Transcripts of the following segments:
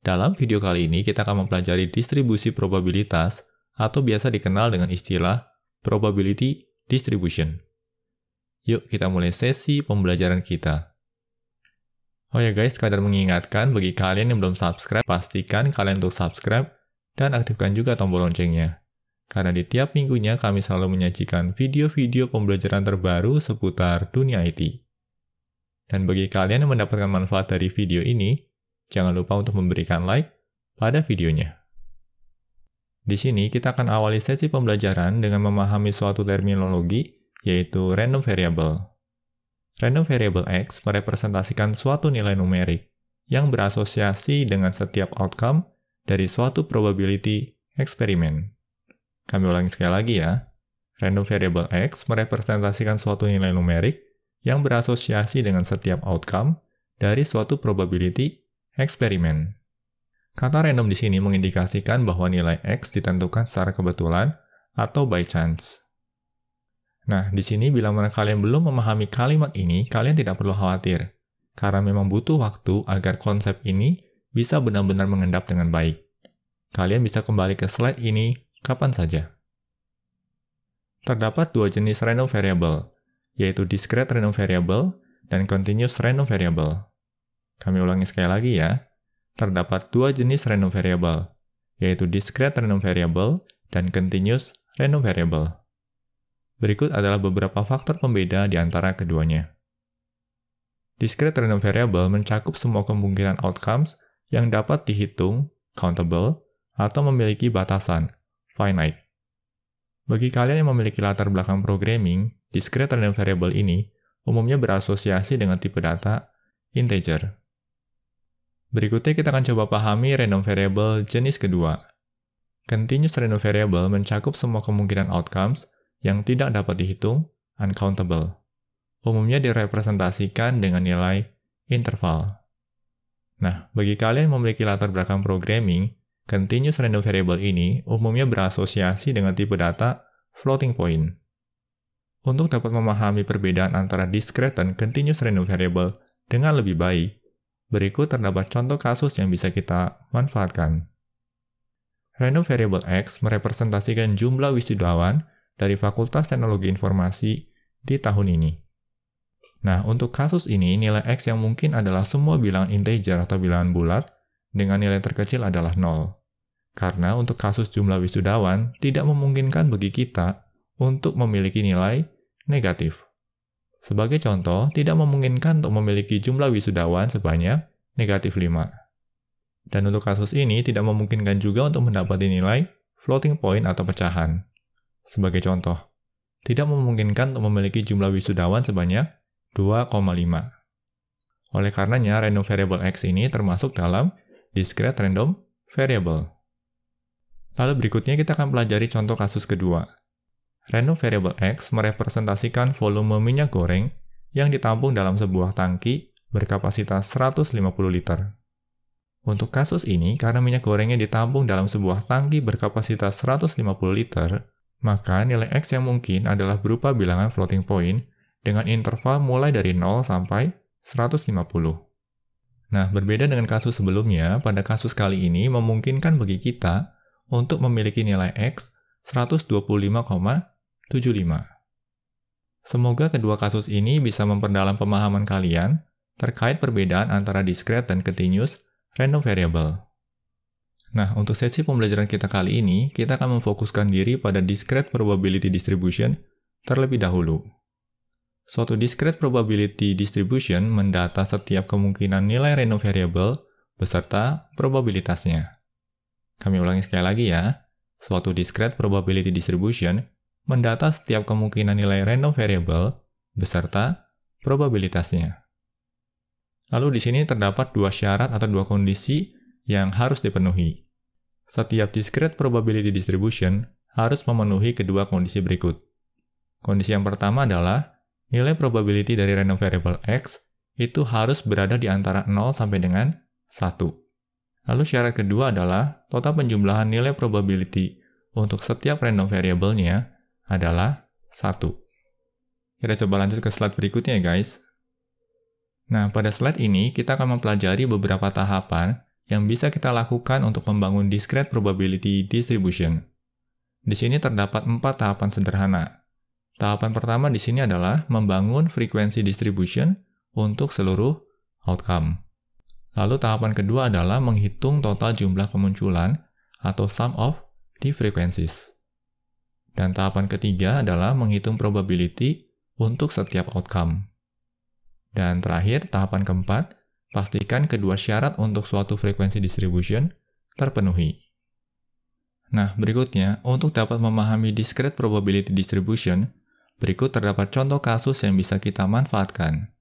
Dalam video kali ini, kita akan mempelajari distribusi probabilitas atau biasa dikenal dengan istilah probability distribution. Yuk, kita mulai sesi pembelajaran kita. Oh ya guys, sekadar mengingatkan bagi kalian yang belum subscribe, pastikan kalian untuk subscribe dan aktifkan juga tombol loncengnya. Karena di tiap minggunya kami selalu menyajikan video-video pembelajaran terbaru seputar dunia IT. Dan bagi kalian yang mendapatkan manfaat dari video ini, jangan lupa untuk memberikan like pada videonya. Di sini kita akan awali sesi pembelajaran dengan memahami suatu terminologi, yaitu random variable. Random variable X merepresentasikan suatu nilai numerik yang berasosiasi dengan setiap outcome dari suatu probability eksperimen. Kami ulangi sekali lagi ya. Random variable X merepresentasikan suatu nilai numerik yang berasosiasi dengan setiap outcome dari suatu probability eksperimen. Kata random di sini mengindikasikan bahwa nilai X ditentukan secara kebetulan atau by chance. Nah, di sini bila mana kalian belum memahami kalimat ini, kalian tidak perlu khawatir, karena memang butuh waktu agar konsep ini bisa benar-benar mengendap dengan baik. Kalian bisa kembali ke slide ini kapan saja. Terdapat dua jenis random variable, yaitu discrete random variable dan continuous random variable. Kami ulangi sekali lagi ya. Terdapat dua jenis random variable, yaitu discrete random variable dan continuous random variable. Berikut adalah beberapa faktor pembeda di antara keduanya. Discrete random variable mencakup semua kemungkinan outcomes yang dapat dihitung, countable, atau memiliki batasan, finite. Bagi kalian yang memiliki latar belakang programming, discrete random variable ini umumnya berasosiasi dengan tipe data integer. Berikutnya kita akan coba pahami random variable jenis kedua. Continuous random variable mencakup semua kemungkinan outcomes yang tidak dapat dihitung, uncountable. Umumnya direpresentasikan dengan nilai interval. Nah, bagi kalian yang memiliki latar belakang programming, continuous random variable ini umumnya berasosiasi dengan tipe data floating point. Untuk dapat memahami perbedaan antara discrete dan continuous random variable dengan lebih baik, berikut terdapat contoh kasus yang bisa kita manfaatkan. Random variable X merepresentasikan jumlah wisudawan dari Fakultas Teknologi Informasi di tahun ini. Nah, untuk kasus ini, nilai X yang mungkin adalah semua bilangan integer atau bilangan bulat, dengan nilai terkecil adalah 0. Karena untuk kasus jumlah wisudawan, tidak memungkinkan bagi kita untuk memiliki nilai negatif. Sebagai contoh, tidak memungkinkan untuk memiliki jumlah wisudawan sebanyak negatif 5. Dan untuk kasus ini, tidak memungkinkan juga untuk mendapati nilai floating point atau pecahan. Sebagai contoh, tidak memungkinkan untuk memiliki jumlah wisudawan sebanyak 2,5. Oleh karenanya, random variable X ini termasuk dalam discrete random variable. Lalu berikutnya kita akan pelajari contoh kasus kedua. Random variable X merepresentasikan volume minyak goreng yang ditampung dalam sebuah tangki berkapasitas 150 liter. Untuk kasus ini, karena minyak gorengnya ditampung dalam sebuah tangki berkapasitas 150 liter, maka nilai X yang mungkin adalah berupa bilangan floating point dengan interval mulai dari 0 sampai 150. Nah, berbeda dengan kasus sebelumnya, pada kasus kali ini memungkinkan bagi kita untuk memiliki nilai X 125,75. Semoga kedua kasus ini bisa memperdalam pemahaman kalian terkait perbedaan antara discrete dan continuous random variable. Nah, untuk sesi pembelajaran kita kali ini, kita akan memfokuskan diri pada discrete probability distribution terlebih dahulu. Suatu discrete probability distribution mendata setiap kemungkinan nilai random variable beserta probabilitasnya. Kami ulangi sekali lagi ya. Suatu discrete probability distribution mendata setiap kemungkinan nilai random variable beserta probabilitasnya. Lalu di sini terdapat dua syarat atau dua kondisi yang harus dipenuhi. Setiap discrete probability distribution harus memenuhi kedua kondisi berikut. Kondisi yang pertama adalah nilai probability dari random variable X itu harus berada di antara 0 sampai dengan 1. Lalu syarat kedua adalah total penjumlahan nilai probability untuk setiap random variable-nya adalah 1. Kita coba lanjut ke slide berikutnya ya guys. Nah, pada slide ini kita akan mempelajari beberapa tahapan yang bisa kita lakukan untuk membangun discrete probability distribution. Di sini terdapat 4 tahapan sederhana. Tahapan pertama di sini adalah membangun frekuensi distribution untuk seluruh outcome. Lalu tahapan kedua adalah menghitung total jumlah kemunculan atau sum of the frequencies. Dan tahapan ketiga adalah menghitung probability untuk setiap outcome. Dan terakhir, tahapan keempat, pastikan kedua syarat untuk suatu frekuensi distribution terpenuhi. Nah, berikutnya, untuk dapat memahami discrete probability distribution, berikut terdapat contoh kasus yang bisa kita manfaatkan.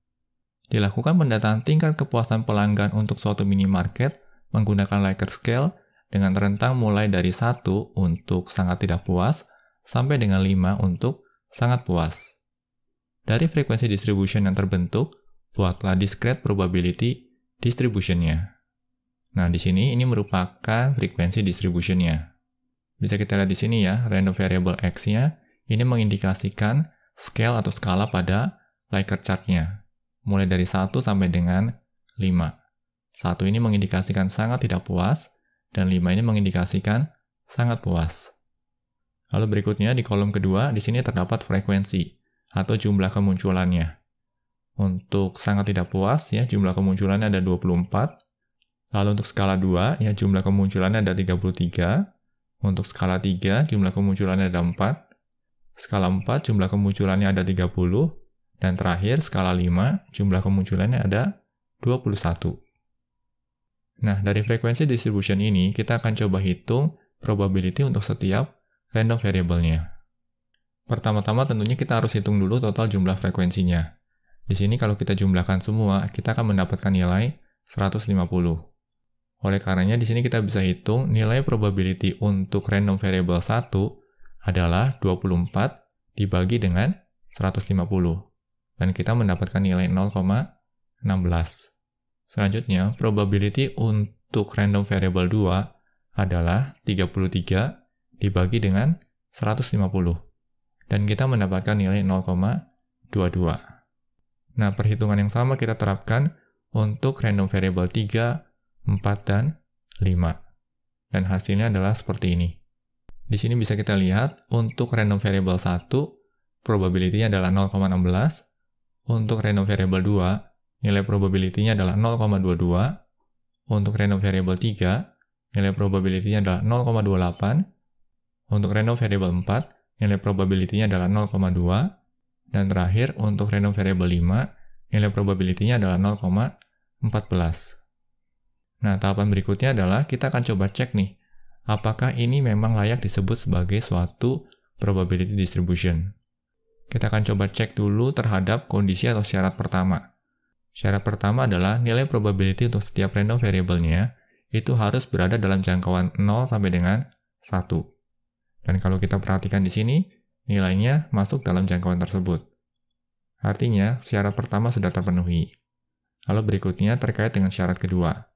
Dilakukan pendataan tingkat kepuasan pelanggan untuk suatu minimarket menggunakan Likert scale dengan rentang mulai dari 1 untuk sangat tidak puas sampai dengan 5 untuk sangat puas. Dari frekuensi distribution yang terbentuk, buatlah discrete probability distribution-nya. Nah, di sini ini merupakan frekuensi distribution-nya. Bisa kita lihat di sini ya, random variable X-nya ini mengindikasikan scale atau skala pada Likert chart-nya. Mulai dari 1 sampai dengan 5. 1 ini mengindikasikan sangat tidak puas, dan 5 ini mengindikasikan sangat puas. Lalu berikutnya di kolom kedua, di sini terdapat frekuensi atau jumlah kemunculannya. Untuk sangat tidak puas, ya jumlah kemunculannya ada 24. Lalu untuk skala 2, ya jumlah kemunculannya ada 33. Untuk skala 3, jumlah kemunculannya ada 4. Skala 4, jumlah kemunculannya ada 30. Dan terakhir, skala 5, jumlah kemunculannya ada 21. Nah, dari frekuensi distribution ini, kita akan coba hitung probability untuk setiap random variable-nya. Pertama-tama tentunya kita harus hitung dulu total jumlah frekuensinya. Di sini kalau kita jumlahkan semua, kita akan mendapatkan nilai 150. Oleh karenanya di sini kita bisa hitung nilai probability untuk random variable 1 adalah 24 dibagi dengan 150. Dan kita mendapatkan nilai 0,16. Selanjutnya, probability untuk random variable 2 adalah 33 dibagi dengan 150. Dan kita mendapatkan nilai 0,22. Nah, perhitungan yang sama kita terapkan untuk random variable 3, 4, dan 5. Dan hasilnya adalah seperti ini. Di sini bisa kita lihat, untuk random variable 1, probability-nya adalah 0,16. Untuk random variable 2, nilai probability-nya adalah 0,22. Untuk random variable 3, nilai probability-nya adalah 0,28. Untuk random variable 4, nilai probability-nya adalah 0,2. Dan terakhir, untuk random variable 5, nilai probability-nya adalah 0,14. Nah, tahapan berikutnya adalah kita akan coba cek nih, apakah ini memang layak disebut sebagai suatu probability distribution. Kita akan coba cek dulu terhadap kondisi atau syarat pertama. Syarat pertama adalah nilai probability untuk setiap random variable-nya itu harus berada dalam jangkauan 0 sampai dengan 1. Dan kalau kita perhatikan di sini, nilainya masuk dalam jangkauan tersebut. Artinya, syarat pertama sudah terpenuhi. Lalu berikutnya terkait dengan syarat kedua.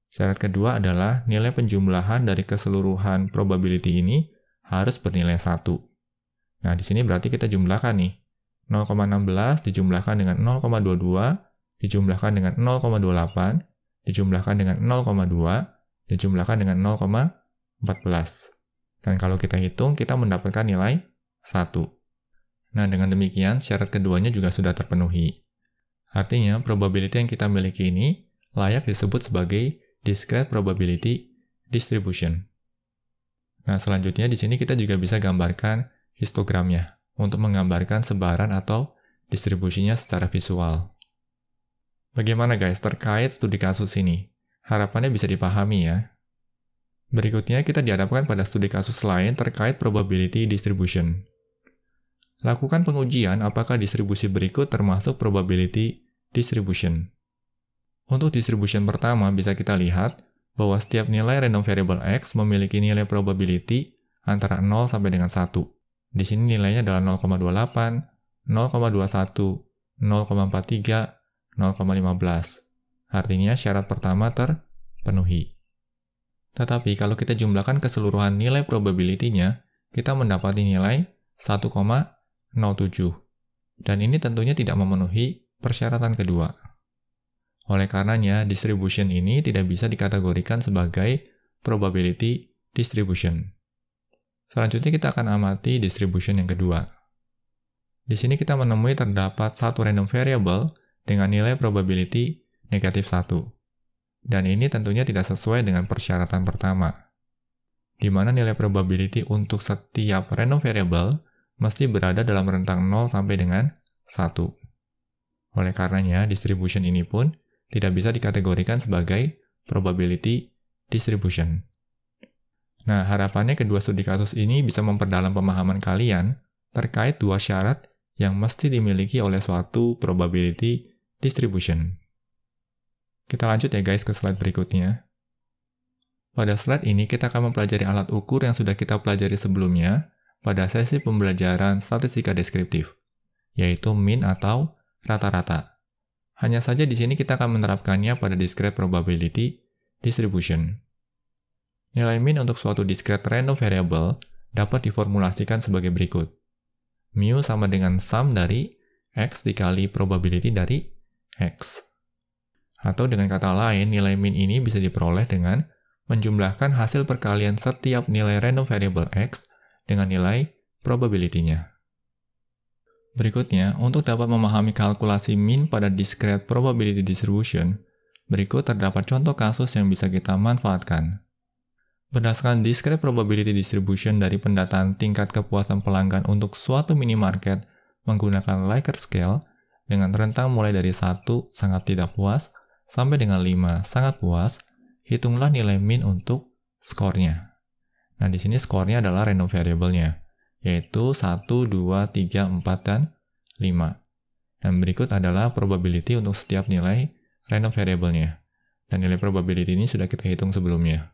Syarat kedua adalah nilai penjumlahan dari keseluruhan probability ini harus bernilai 1. Nah, di sini berarti kita jumlahkan nih. 0,16 dijumlahkan dengan 0,22, dijumlahkan dengan 0,28, dijumlahkan dengan 0,2, dijumlahkan dengan 0,14. Dan kalau kita hitung, kita mendapatkan nilai 1. Nah, dengan demikian, syarat keduanya juga sudah terpenuhi. Artinya, probability yang kita miliki ini layak disebut sebagai discrete probability distribution. Nah, selanjutnya di sini kita juga bisa gambarkan histogramnya untuk menggambarkan sebaran atau distribusinya secara visual. Bagaimana guys terkait studi kasus ini? Harapannya bisa dipahami ya. Berikutnya kita dihadapkan pada studi kasus lain terkait probability distribution. Lakukan pengujian apakah distribusi berikut termasuk probability distribution. Untuk distribution pertama bisa kita lihat bahwa setiap nilai random variable X memiliki nilai probability antara 0 sampai dengan 1. Di sini nilainya adalah 0,28, 0,21, 0,43, 0,15. Artinya syarat pertama terpenuhi. Tetapi kalau kita jumlahkan keseluruhan nilai probability-nya, kita mendapati nilai 1,07. Dan ini tentunya tidak memenuhi persyaratan kedua. Oleh karenanya, distribution ini tidak bisa dikategorikan sebagai probability distribution. Selanjutnya kita akan amati distribution yang kedua. Di sini kita menemui terdapat satu random variable dengan nilai probability negatif 1. Dan ini tentunya tidak sesuai dengan persyaratan pertama, di mana nilai probability untuk setiap random variable mesti berada dalam rentang 0 sampai dengan 1. Oleh karenanya, distribution ini pun tidak bisa dikategorikan sebagai probability distribution. Nah, harapannya kedua studi kasus ini bisa memperdalam pemahaman kalian terkait dua syarat yang mesti dimiliki oleh suatu probability distribution. Kita lanjut ya guys ke slide berikutnya. Pada slide ini kita akan mempelajari alat ukur yang sudah kita pelajari sebelumnya pada sesi pembelajaran statistika deskriptif, yaitu mean atau rata-rata. Hanya saja di sini kita akan menerapkannya pada discrete probability distribution. Nilai mean untuk suatu discrete random variable dapat diformulasikan sebagai berikut. Mu sama dengan sum dari X dikali probability dari X. Atau dengan kata lain, nilai mean ini bisa diperoleh dengan menjumlahkan hasil perkalian setiap nilai random variable X dengan nilai probability-nya. Berikutnya, untuk dapat memahami kalkulasi mean pada discrete probability distribution, berikut terdapat contoh kasus yang bisa kita manfaatkan. Berdasarkan discrete probability distribution dari pendataan tingkat kepuasan pelanggan untuk suatu minimarket menggunakan Likert scale dengan rentang mulai dari 1 sangat tidak puas sampai dengan 5 sangat puas, hitunglah nilai mean untuk skornya. Nah, di sini skornya adalah random variable-nya, yaitu 1, 2, 3, 4, dan 5. Dan berikut adalah probability untuk setiap nilai random variable-nya. Dan nilai probability ini sudah kita hitung sebelumnya.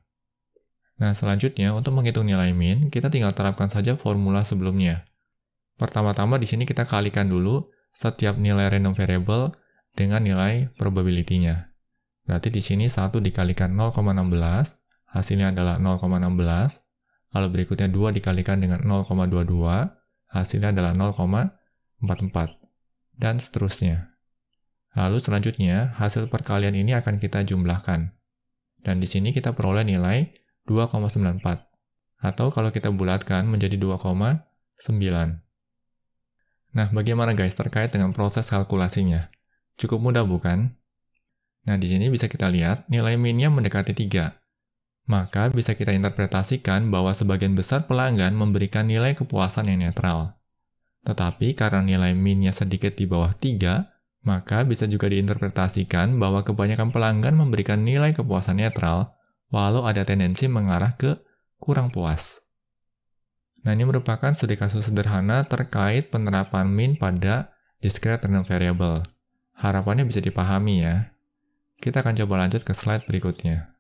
Nah, selanjutnya untuk menghitung nilai mean, kita tinggal terapkan saja formula sebelumnya. Pertama-tama di sini kita kalikan dulu setiap nilai random variable dengan nilai probability-nya. Berarti di sini 1 dikalikan 0,16, hasilnya adalah 0,16. Lalu berikutnya 2 dikalikan dengan 0,22, hasilnya adalah 0,44. Dan seterusnya. Lalu selanjutnya, hasil perkalian ini akan kita jumlahkan. Dan di sini kita peroleh nilai 2,94. Atau kalau kita bulatkan menjadi 2,9. Nah, bagaimana guys terkait dengan proses kalkulasinya? Cukup mudah bukan? Nah, di sini bisa kita lihat nilai mean-nya mendekati 3. Maka bisa kita interpretasikan bahwa sebagian besar pelanggan memberikan nilai kepuasan yang netral. Tetapi karena nilai mean-nya sedikit di bawah 3, maka bisa juga diinterpretasikan bahwa kebanyakan pelanggan memberikan nilai kepuasan netral walau ada tendensi mengarah ke kurang puas. Nah, ini merupakan studi kasus sederhana terkait penerapan mean pada discrete random variable. Harapannya bisa dipahami ya. Kita akan coba lanjut ke slide berikutnya.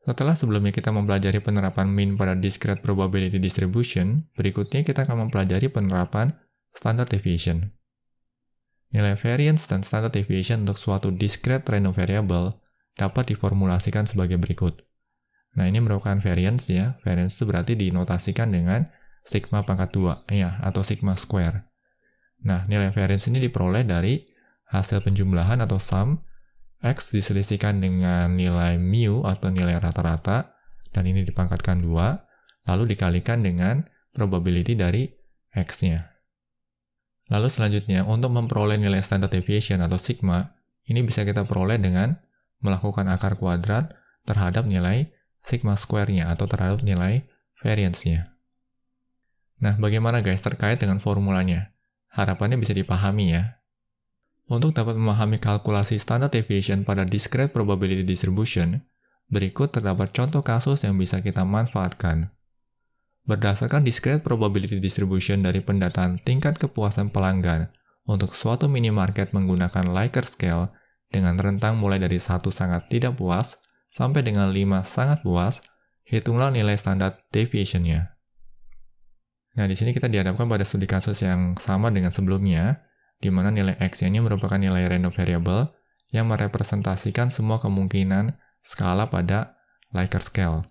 Setelah sebelumnya kita mempelajari penerapan mean pada discrete probability distribution, berikutnya kita akan mempelajari penerapan standard deviation. Nilai variance dan standard deviation untuk suatu discrete random variable dapat diformulasikan sebagai berikut. Nah, ini merupakan variance ya. Variance itu berarti dinotasikan dengan sigma pangkat 2, ya, atau sigma square. Nah, nilai variance ini diperoleh dari hasil penjumlahan atau sum X diselisihkan dengan nilai mu atau nilai rata-rata, dan ini dipangkatkan 2, lalu dikalikan dengan probability dari X-nya. Lalu selanjutnya, untuk memperoleh nilai standard deviation atau sigma, ini bisa kita peroleh dengan melakukan akar kuadrat terhadap nilai sigma square-nya atau terhadap nilai variance-nya. Nah, bagaimana guys terkait dengan formulanya? Harapannya bisa dipahami ya. Untuk dapat memahami kalkulasi standard deviation pada discrete probability distribution, berikut terdapat contoh kasus yang bisa kita manfaatkan. Berdasarkan discrete probability distribution dari pendataan tingkat kepuasan pelanggan untuk suatu minimarket menggunakan Likert scale dengan rentang mulai dari 1 sangat tidak puas sampai dengan 5 sangat puas, hitunglah nilai standar deviation-nya. Nah, di sini kita dihadapkan pada studi kasus yang sama dengan sebelumnya, di mana nilai X ini merupakan nilai random variable yang merepresentasikan semua kemungkinan skala pada Likert scale.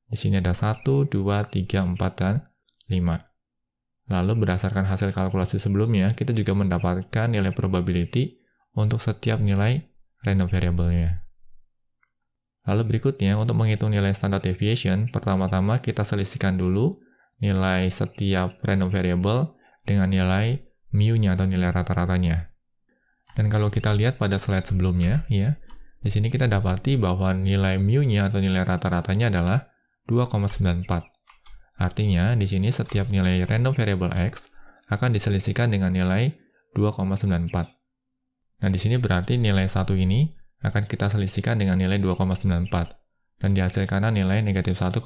Di sini ada 1, 2, 3, 4, dan 5. Lalu berdasarkan hasil kalkulasi sebelumnya, kita juga mendapatkan nilai probability untuk setiap nilai random variable-nya. Lalu berikutnya, untuk menghitung nilai standard deviation, pertama-tama kita selisihkan dulu nilai setiap random variable dengan nilai mu-nya atau nilai rata-ratanya. Dan kalau kita lihat pada slide sebelumnya, ya, di sini kita dapati bahwa nilai mu-nya atau nilai rata-ratanya adalah 2,94. Artinya, di sini setiap nilai random variable x akan diselisihkan dengan nilai 2,94. Nah, di sini berarti nilai 1 ini akan kita selisihkan dengan nilai 2,94. Dan dihasilkan nilai negatif 1,94.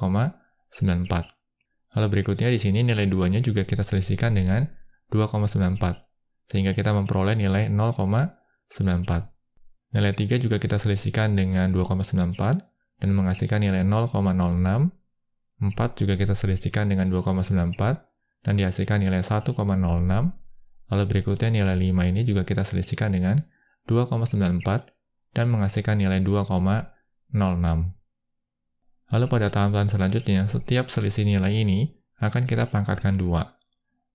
Lalu berikutnya di sini nilai 2-nya juga kita selisihkan dengan 2,94. Sehingga kita memperoleh nilai 0,94. Nilai 3 juga kita selisihkan dengan 2,94 dan menghasilkan nilai 0,06. 4 juga kita selisihkan dengan 2,94 dan dihasilkan nilai 1,06. Lalu berikutnya nilai 5 ini juga kita selisihkan dengan 2,94 dan menghasilkan nilai 2,06. Lalu pada tahapan selanjutnya, setiap selisih nilai ini akan kita pangkatkan 2.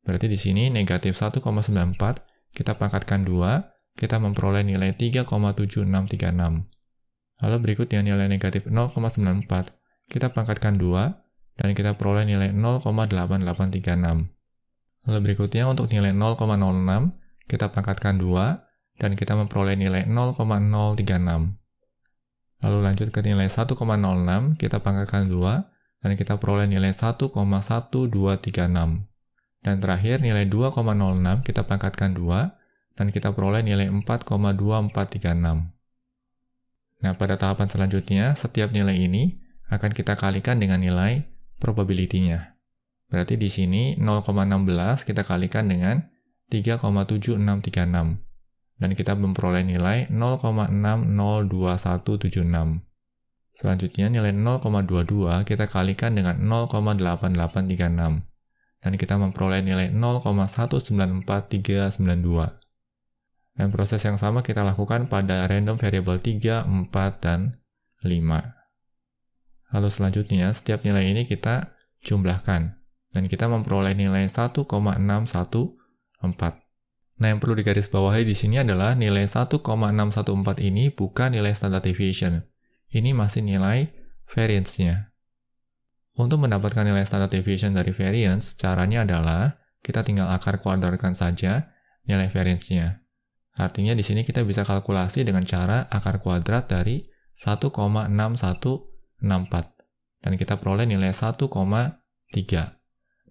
Berarti di sini negatif 1,94 kita pangkatkan 2, kita memperoleh nilai 3,7636. Lalu berikutnya nilai negatif 0,94 kita pangkatkan 2, dan kita peroleh nilai 0,8836. Lalu berikutnya untuk nilai 0,06 kita pangkatkan 2, dan kita memperoleh nilai 0,036. Lalu lanjut ke nilai 1,06 kita pangkatkan 2, dan kita peroleh nilai 1,1236. Dan terakhir nilai 2,06 kita pangkatkan 2, dan kita peroleh nilai 4,2436. Nah, pada tahapan selanjutnya, setiap nilai ini akan kita kalikan dengan nilai probability-nya. Berarti di sini 0,16 kita kalikan dengan 3,7636. Dan kita memperoleh nilai 0,602176. Selanjutnya nilai 0,22 kita kalikan dengan 0,8836. Dan kita memperoleh nilai 0,194392. Dan proses yang sama kita lakukan pada random variable 3, 4, dan 5. Lalu selanjutnya, setiap nilai ini kita jumlahkan. Dan kita memperoleh nilai 1,614. Nah, yang perlu digarisbawahi di sini adalah nilai 1,614 ini bukan nilai standard deviation. Ini masih nilai variance-nya. Untuk mendapatkan nilai standard deviation dari variance, caranya adalah kita tinggal akar kuadratkan saja nilai variance-nya. Artinya di sini kita bisa kalkulasi dengan cara akar kuadrat dari 1,6164. Dan kita peroleh nilai 1,3.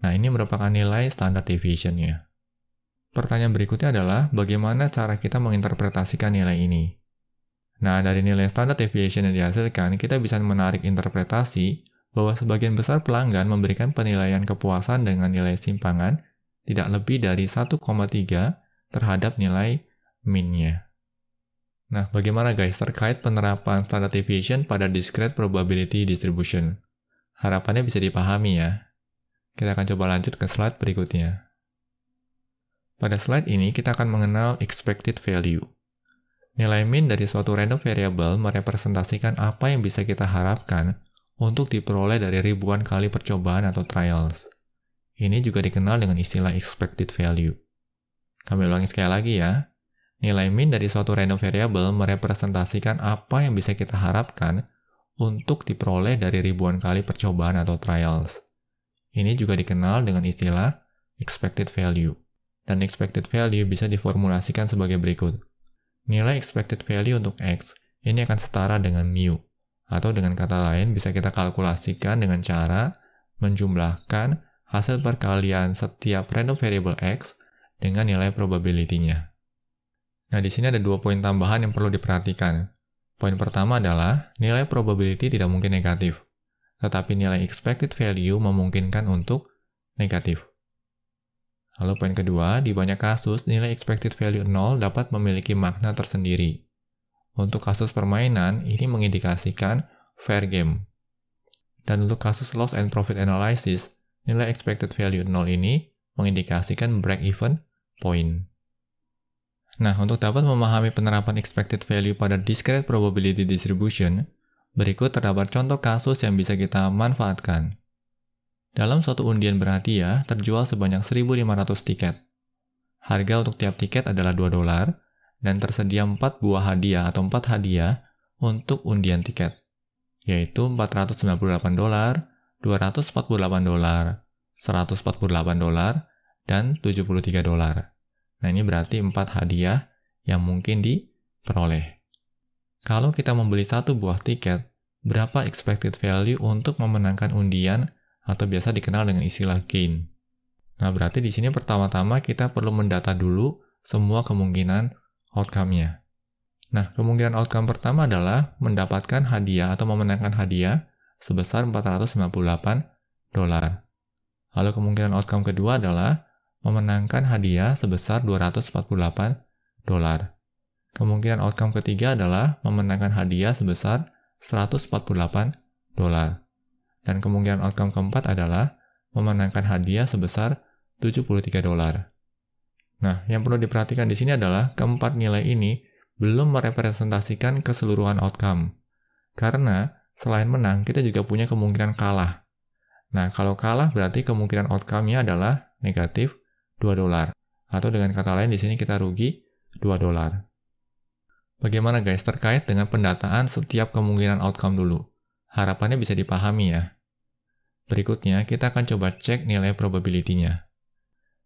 Nah, ini merupakan nilai standard deviation-nya. Pertanyaan berikutnya adalah, bagaimana cara kita menginterpretasikan nilai ini? Nah, dari nilai standard deviation yang dihasilkan, kita bisa menarik interpretasi bahwa sebagian besar pelanggan memberikan penilaian kepuasan dengan nilai simpangan tidak lebih dari 1,3 terhadap nilai min-nya. Nah, bagaimana guys terkait penerapan standard deviation pada discrete probability distribution? Harapannya bisa dipahami ya. Kita akan coba lanjut ke slide berikutnya. Pada slide ini, kita akan mengenal expected value. Nilai min dari suatu random variable merepresentasikan apa yang bisa kita harapkan untuk diperoleh dari ribuan kali percobaan atau trials. Ini juga dikenal dengan istilah expected value. Kami ulangi sekali lagi ya. Nilai min dari suatu random variable merepresentasikan apa yang bisa kita harapkan untuk diperoleh dari ribuan kali percobaan atau trials. Ini juga dikenal dengan istilah expected value. Dan expected value bisa diformulasikan sebagai berikut. Nilai expected value untuk X ini akan setara dengan mu. Atau dengan kata lain bisa kita kalkulasikan dengan cara menjumlahkan hasil perkalian setiap random variable X dengan nilai probability-nya. Nah, di sini ada 2 poin tambahan yang perlu diperhatikan. Poin pertama adalah nilai probability tidak mungkin negatif, tetapi nilai expected value memungkinkan untuk negatif. Lalu poin kedua, di banyak kasus nilai expected value 0 dapat memiliki makna tersendiri. Untuk kasus permainan, ini mengindikasikan fair game. Dan untuk kasus loss and profit analysis, nilai expected value 0 ini mengindikasikan break-even point. Nah, untuk dapat memahami penerapan expected value pada discrete probability distribution, berikut terdapat contoh kasus yang bisa kita manfaatkan. Dalam suatu undian berhadiah, terjual sebanyak 1.500 tiket. Harga untuk tiap tiket adalah $2, dan tersedia 4 buah hadiah atau 4 hadiah untuk undian tiket, yaitu $498, $248, $148, dan $73. Nah, ini berarti 4 hadiah yang mungkin diperoleh. Kalau kita membeli 1 buah tiket, berapa expected value untuk memenangkan undian atau biasa dikenal dengan istilah gain? Nah, berarti di sini pertama-tama kita perlu mendata dulu semua kemungkinan outcome-nya. Nah, kemungkinan outcome pertama adalah mendapatkan hadiah atau memenangkan hadiah sebesar $498. Lalu kemungkinan outcome kedua adalah memenangkan hadiah sebesar $248. Kemungkinan outcome ketiga adalah memenangkan hadiah sebesar $148. Dan kemungkinan outcome keempat adalah memenangkan hadiah sebesar $73. Nah, yang perlu diperhatikan di sini adalah keempat nilai ini belum merepresentasikan keseluruhan outcome. Karena selain menang, kita juga punya kemungkinan kalah. Nah, kalau kalah berarti kemungkinan outcome-nya adalah negatif $2. Atau dengan kata lain di sini kita rugi $2. Bagaimana guys terkait dengan pendataan setiap kemungkinan outcome dulu? Harapannya bisa dipahami ya. Berikutnya, kita akan coba cek nilai probability-nya.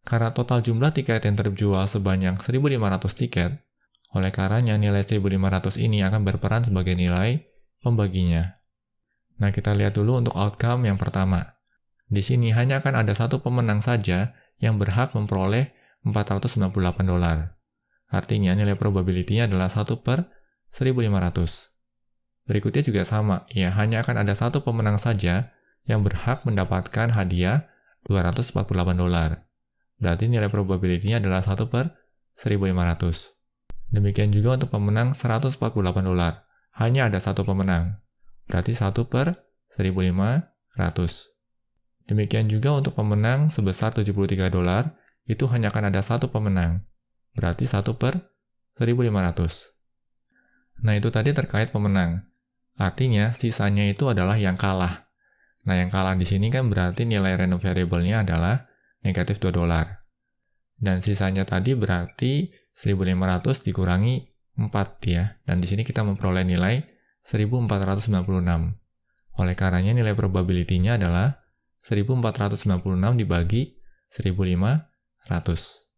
Karena total jumlah tiket yang terjual sebanyak 1.500 tiket, oleh karenanya nilai 1.500 ini akan berperan sebagai nilai pembaginya. Nah, kita lihat dulu untuk outcome yang pertama. Di sini hanya akan ada satu pemenang saja yang berhak memperoleh $498. Artinya nilai probability-nya adalah 1/1500. Berikutnya juga sama, ya hanya akan ada satu pemenang saja yang berhak mendapatkan hadiah $248. Berarti nilai probability-nya adalah 1/1500. Demikian juga untuk pemenang $148. Hanya ada satu pemenang. Berarti 1/1500. Demikian juga untuk pemenang sebesar $73, itu hanya akan ada satu pemenang. Berarti 1/1500. Nah, itu tadi terkait pemenang. Artinya, sisanya itu adalah yang kalah. Nah, yang kalah di sini kan berarti nilai random variable-nya adalah negatif $2. Dan sisanya tadi berarti 1.500 dikurangi 4 ya. Dan di sini kita memperoleh nilai 1.496. Oleh karenanya nilai probability-nya adalah 1.496 dibagi 1.500.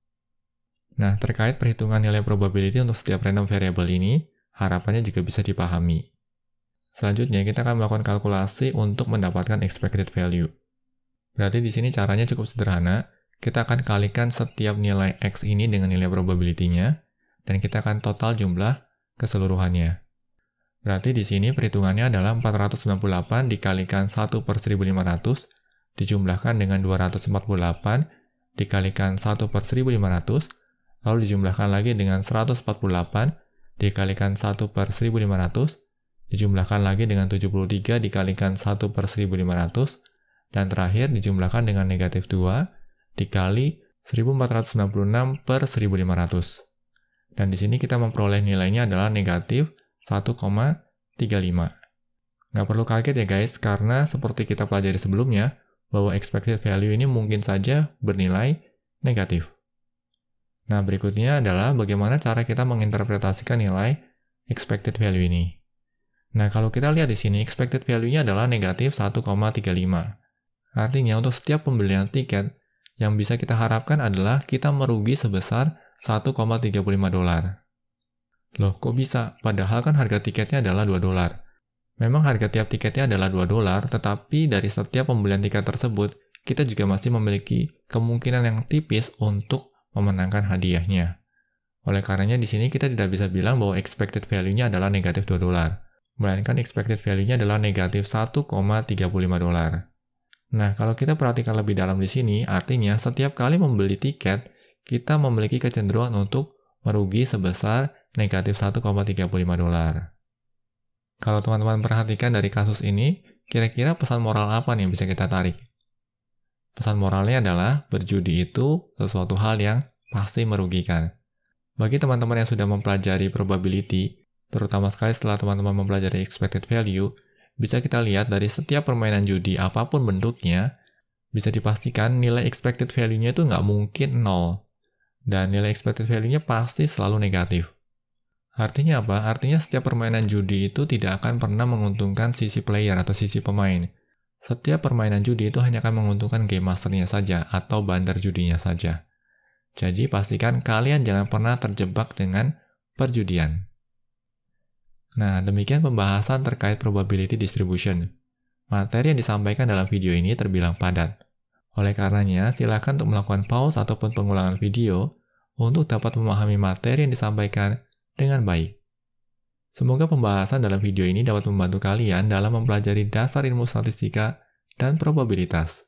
Nah, terkait perhitungan nilai probability untuk setiap random variable ini, harapannya juga bisa dipahami. Selanjutnya, kita akan melakukan kalkulasi untuk mendapatkan expected value. Berarti di sini caranya cukup sederhana. Kita akan kalikan setiap nilai X ini dengan nilai probability-nya, dan kita akan total jumlah keseluruhannya. Berarti di sini perhitungannya adalah 498 dikalikan 1/1500, dijumlahkan dengan 248, dikalikan 1/1500, lalu dijumlahkan lagi dengan 148, dikalikan 1/1500, dijumlahkan lagi dengan 73 dikalikan 1/1500, dan terakhir dijumlahkan dengan negatif 2 dikali 1496/1500. Dan di sini kita memperoleh nilainya adalah negatif 1,35. Nggak perlu kaget ya guys, karena seperti kita pelajari sebelumnya, bahwa expected value ini mungkin saja bernilai negatif. Nah, berikutnya adalah bagaimana cara kita menginterpretasikan nilai expected value ini. Nah, kalau kita lihat di sini, expected value-nya adalah negatif 1,35. Artinya, untuk setiap pembelian tiket, yang bisa kita harapkan adalah kita merugi sebesar $1,35. Loh, kok bisa? Padahal kan harga tiketnya adalah $2. Memang harga tiap tiketnya adalah $2, tetapi dari setiap pembelian tiket tersebut, kita juga masih memiliki kemungkinan yang tipis untuk memenangkan hadiahnya. Oleh karenanya di sini kita tidak bisa bilang bahwa expected value-nya adalah negatif $2, melainkan expected value-nya adalah negatif $1,35. Nah, kalau kita perhatikan lebih dalam di sini, artinya setiap kali membeli tiket, kita memiliki kecenderungan untuk merugi sebesar negatif $1,35. Kalau teman-teman perhatikan dari kasus ini, kira-kira pesan moral apa nih yang bisa kita tarik? Pesan moralnya adalah berjudi itu sesuatu hal yang pasti merugikan. Bagi teman-teman yang sudah mempelajari probability, terutama sekali setelah teman-teman mempelajari expected value, bisa kita lihat dari setiap permainan judi apapun bentuknya, bisa dipastikan nilai expected value-nya itu nggak mungkin 0. Dan nilai expected value-nya pasti selalu negatif. Artinya apa? Artinya setiap permainan judi itu tidak akan pernah menguntungkan sisi player atau sisi pemain. Setiap permainan judi itu hanya akan menguntungkan game masternya saja atau bandar judinya saja. Jadi pastikan kalian jangan pernah terjebak dengan perjudian. Nah, demikian pembahasan terkait probability distribution. Materi yang disampaikan dalam video ini terbilang padat. Oleh karenanya, silakan untuk melakukan pause ataupun pengulangan video untuk dapat memahami materi yang disampaikan dengan baik. Semoga pembahasan dalam video ini dapat membantu kalian dalam mempelajari dasar ilmu statistika dan probabilitas.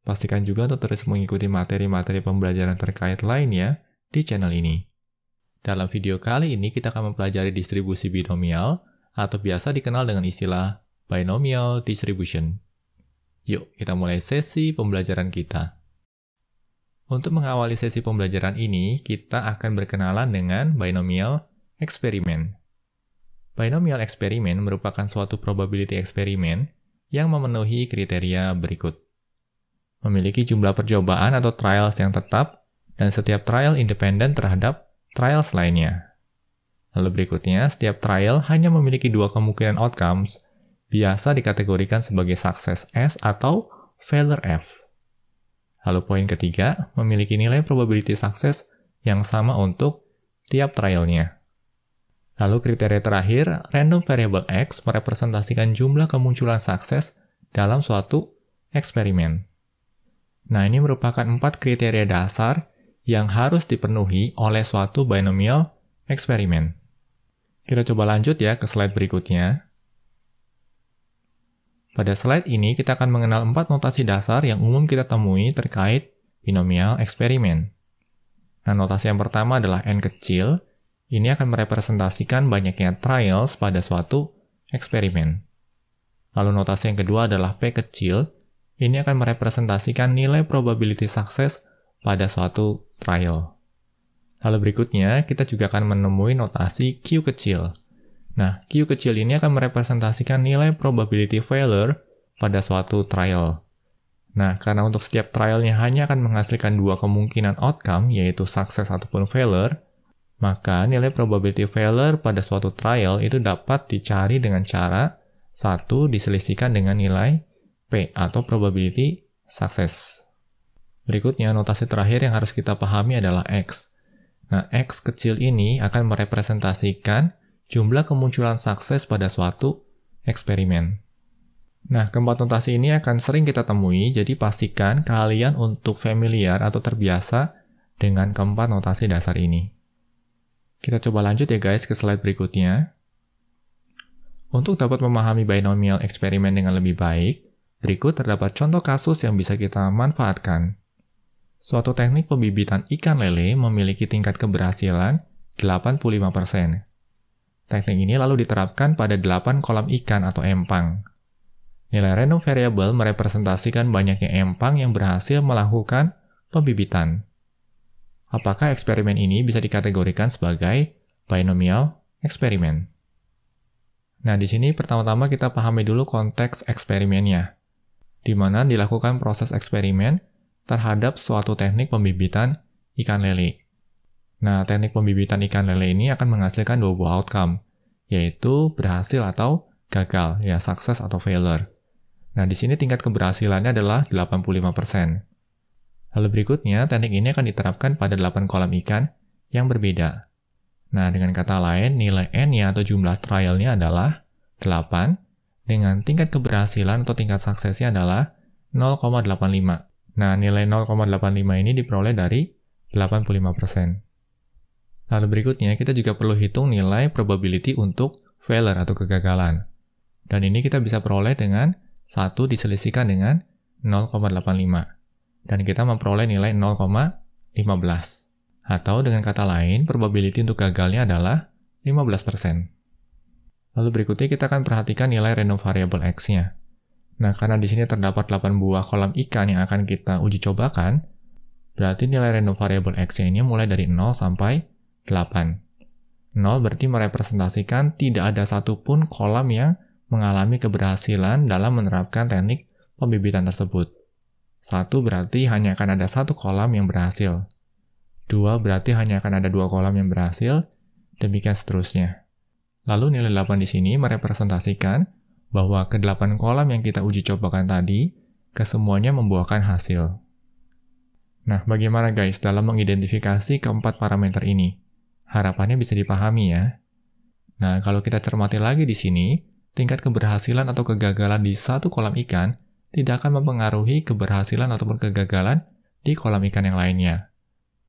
Pastikan juga untuk terus mengikuti materi-materi pembelajaran terkait lainnya di channel ini. Dalam video kali ini kita akan mempelajari distribusi binomial atau biasa dikenal dengan istilah binomial distribution. Yuk, kita mulai sesi pembelajaran kita. Untuk mengawali sesi pembelajaran ini, kita akan berkenalan dengan binomial eksperimen. Binomial eksperimen merupakan suatu probability eksperimen yang memenuhi kriteria berikut. Memiliki jumlah percobaan atau trials yang tetap, dan setiap trial independen terhadap trials lainnya. Lalu berikutnya, setiap trial hanya memiliki dua kemungkinan outcomes, biasa dikategorikan sebagai sukses S atau failure F. Lalu poin ketiga, memiliki nilai probability sukses yang sama untuk tiap trialnya. Lalu kriteria terakhir, random variable X merepresentasikan jumlah kemunculan sukses dalam suatu eksperimen. Nah, ini merupakan 4 kriteria dasar yang harus dipenuhi oleh suatu binomial eksperimen. Kita coba lanjut ya ke slide berikutnya. Pada slide ini kita akan mengenal 4 notasi dasar yang umum kita temui terkait binomial eksperimen. Nah, notasi yang pertama adalah N kecil. Ini akan merepresentasikan banyaknya trials pada suatu eksperimen. Lalu notasi yang kedua adalah P kecil. Ini akan merepresentasikan nilai probability sukses pada suatu trial. Lalu berikutnya, kita juga akan menemui notasi Q kecil. Nah, Q kecil ini akan merepresentasikan nilai probability failure pada suatu trial. Nah, karena untuk setiap trialnya hanya akan menghasilkan dua kemungkinan outcome, yaitu sukses ataupun failure, maka nilai probability failure pada suatu trial itu dapat dicari dengan cara 1 diselisihkan dengan nilai P atau probability success. Berikutnya, notasi terakhir yang harus kita pahami adalah X. Nah, X kecil ini akan merepresentasikan jumlah kemunculan sukses pada suatu eksperimen. Nah, keempat notasi ini akan sering kita temui, jadi pastikan kalian untuk familiar atau terbiasa dengan keempat notasi dasar ini. Kita coba lanjut ya guys ke slide berikutnya. Untuk dapat memahami binomial eksperimen dengan lebih baik, berikut terdapat contoh kasus yang bisa kita manfaatkan. Suatu teknik pembibitan ikan lele memiliki tingkat keberhasilan 85%. Teknik ini lalu diterapkan pada 8 kolam ikan atau empang. Nilai random variable merepresentasikan banyaknya empang yang berhasil melakukan pembibitan. Apakah eksperimen ini bisa dikategorikan sebagai binomial eksperimen? Nah, di sini pertama-tama kita pahami dulu konteks eksperimennya, di mana dilakukan proses eksperimen terhadap suatu teknik pembibitan ikan lele. Nah, teknik pembibitan ikan lele ini akan menghasilkan dua buah outcome, yaitu berhasil atau gagal, ya sukses atau failure. Nah, di sini tingkat keberhasilannya adalah 85%. Lalu berikutnya, teknik ini akan diterapkan pada 8 kolam ikan yang berbeda. Nah, dengan kata lain, nilai N-nya atau jumlah trialnya adalah 8, dengan tingkat keberhasilan atau tingkat suksesnya adalah 0,85. Nah, nilai 0,85 ini diperoleh dari 85%. Lalu berikutnya, kita juga perlu hitung nilai probability untuk failure atau kegagalan. Dan ini kita bisa peroleh dengan 1 diselisihkan dengan 0,85. Dan kita memperoleh nilai 0,15. Atau dengan kata lain, probability untuk gagalnya adalah 15%. Lalu berikutnya kita akan perhatikan nilai random variable X-nya. Nah, karena di sini terdapat 8 buah kolam ikan yang akan kita uji cobakan, berarti nilai random variable X-nya ini mulai dari 0 sampai 8. 0 berarti merepresentasikan tidak ada satupun kolam yang mengalami keberhasilan dalam menerapkan teknik pembibitan tersebut. 1 berarti hanya akan ada 1 kolam yang berhasil. 2 berarti hanya akan ada 2 kolam yang berhasil. demikian seterusnya. Lalu nilai 8 di sini merepresentasikan bahwa ke-8 kolam yang kita uji cobakan tadi, kesemuanya membuahkan hasil. Nah, bagaimana guys dalam mengidentifikasi keempat parameter ini? Harapannya bisa dipahami ya. Nah, kalau kita cermati lagi di sini, tingkat keberhasilan atau kegagalan di satu kolam ikan tidak akan mempengaruhi keberhasilan ataupun kegagalan di kolam ikan yang lainnya.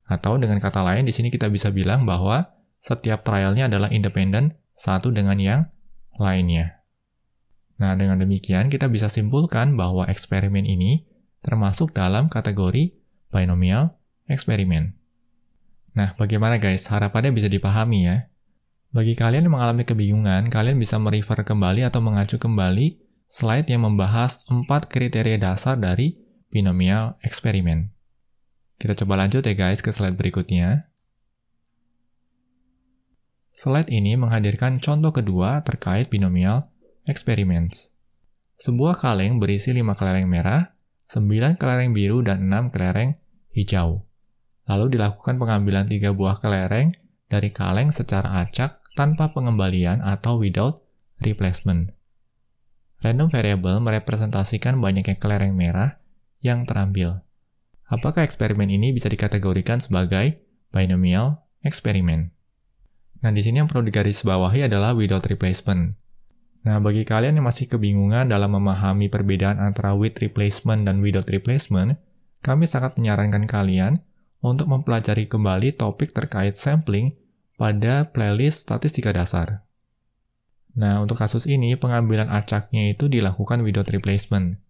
Atau dengan kata lain, di sini kita bisa bilang bahwa setiap trialnya adalah independen satu dengan yang lainnya. Nah, dengan demikian kita bisa simpulkan bahwa eksperimen ini termasuk dalam kategori binomial eksperimen. Nah, bagaimana guys? Harapannya bisa dipahami ya. Bagi kalian yang mengalami kebingungan, kalian bisa merefer kembali atau mengacu kembali slide yang membahas 4 kriteria dasar dari binomial eksperimen. Kita coba lanjut ya guys ke slide berikutnya. Slide ini menghadirkan contoh kedua terkait binomial experiments. Sebuah kaleng berisi 5 kelereng merah, 9 kelereng biru, dan 6 kelereng hijau. Lalu dilakukan pengambilan 3 buah kelereng dari kaleng secara acak tanpa pengembalian atau without replacement. Random variable merepresentasikan banyaknya kelereng merah yang terambil. Apakah eksperimen ini bisa dikategorikan sebagai binomial eksperimen? Nah, di sini yang perlu digarisbawahi adalah without replacement. Nah, bagi kalian yang masih kebingungan dalam memahami perbedaan antara with replacement dan without replacement, kami sangat menyarankan kalian untuk mempelajari kembali topik terkait sampling pada playlist statistika dasar. Nah, untuk kasus ini, pengambilan acaknya itu dilakukan without replacement.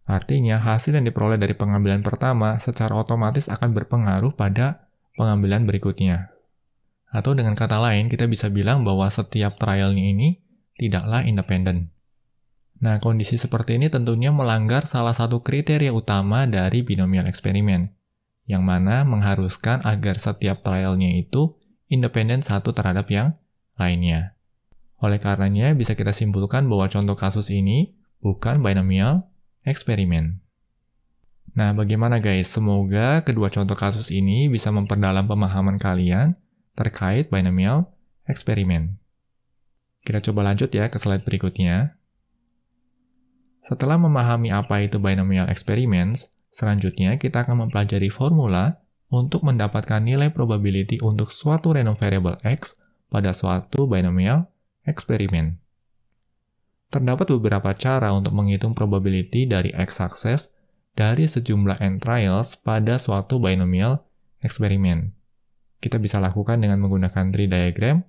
Artinya, hasil yang diperoleh dari pengambilan pertama secara otomatis akan berpengaruh pada pengambilan berikutnya. Atau dengan kata lain, kita bisa bilang bahwa setiap trialnya ini tidaklah independen. Nah, kondisi seperti ini tentunya melanggar salah satu kriteria utama dari binomial eksperimen, yang mana mengharuskan agar setiap trialnya itu independen satu terhadap yang lainnya. Oleh karenanya, bisa kita simpulkan bahwa contoh kasus ini bukan binomial eksperimen. Nah, bagaimana guys? Semoga kedua contoh kasus ini bisa memperdalam pemahaman kalian terkait binomial eksperimen. Kita coba lanjut ya ke slide berikutnya. Setelah memahami apa itu binomial experiments, selanjutnya kita akan mempelajari formula untuk mendapatkan nilai probability untuk suatu random variable X pada suatu binomial eksperimen. Terdapat beberapa cara untuk menghitung probability dari X-akses dari sejumlah n trials pada suatu binomial eksperimen. Kita bisa lakukan dengan menggunakan tree diagram,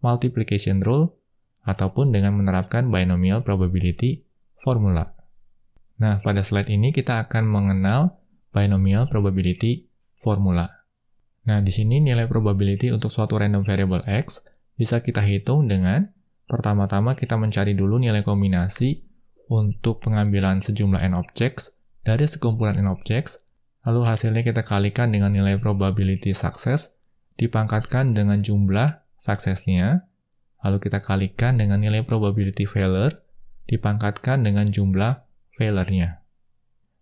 multiplication rule, ataupun dengan menerapkan binomial probability formula. Nah, pada slide ini kita akan mengenal binomial probability formula. Nah, di sini nilai probability untuk suatu random variable X bisa kita hitung dengan pertama-tama kita mencari dulu nilai kombinasi untuk pengambilan sejumlah n objects dari sekumpulan n objects, lalu hasilnya kita kalikan dengan nilai probability success dipangkatkan dengan jumlah suksesnya, lalu kita kalikan dengan nilai probability failure, dipangkatkan dengan jumlah failure-nya.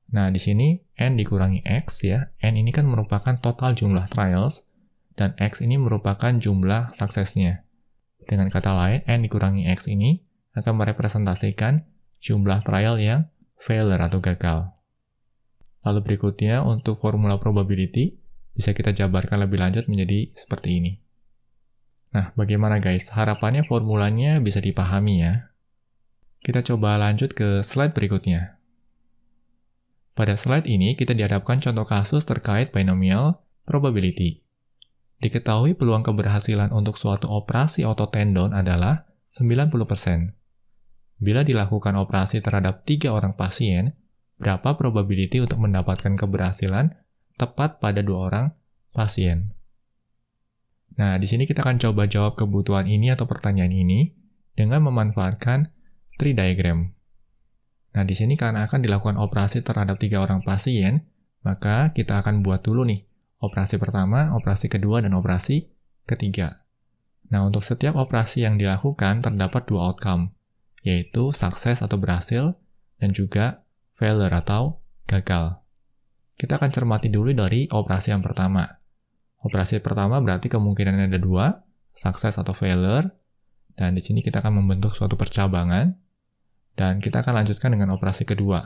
Nah, di sini n dikurangi x ya. N ini kan merupakan total jumlah trials, dan x ini merupakan jumlah suksesnya. Dengan kata lain, n dikurangi x ini akan merepresentasikan jumlah trial yang failure atau gagal. Lalu berikutnya, untuk formula probability, bisa kita jabarkan lebih lanjut menjadi seperti ini. Nah, bagaimana guys? Harapannya formulanya bisa dipahami ya. Kita coba lanjut ke slide berikutnya. Pada slide ini, kita dihadapkan contoh kasus terkait binomial probability. Diketahui peluang keberhasilan untuk suatu operasi otot tendon adalah 90%. Bila dilakukan operasi terhadap 3 orang pasien, berapa probability untuk mendapatkan keberhasilan tepat pada 2 orang pasien? Nah, di sini kita akan coba jawab kebutuhan ini atau pertanyaan ini dengan memanfaatkan tree diagram. Nah, di sini karena akan dilakukan operasi terhadap 3 orang pasien, maka kita akan buat dulu nih operasi pertama, operasi kedua, dan operasi ketiga. Nah, untuk setiap operasi yang dilakukan terdapat 2 outcome, yaitu sukses atau berhasil, dan juga failure atau gagal. Kita akan cermati dulu dari operasi yang pertama. Operasi pertama berarti kemungkinannya ada 2, sukses atau failure. Dan di sini kita akan membentuk suatu percabangan. Dan kita akan lanjutkan dengan operasi kedua.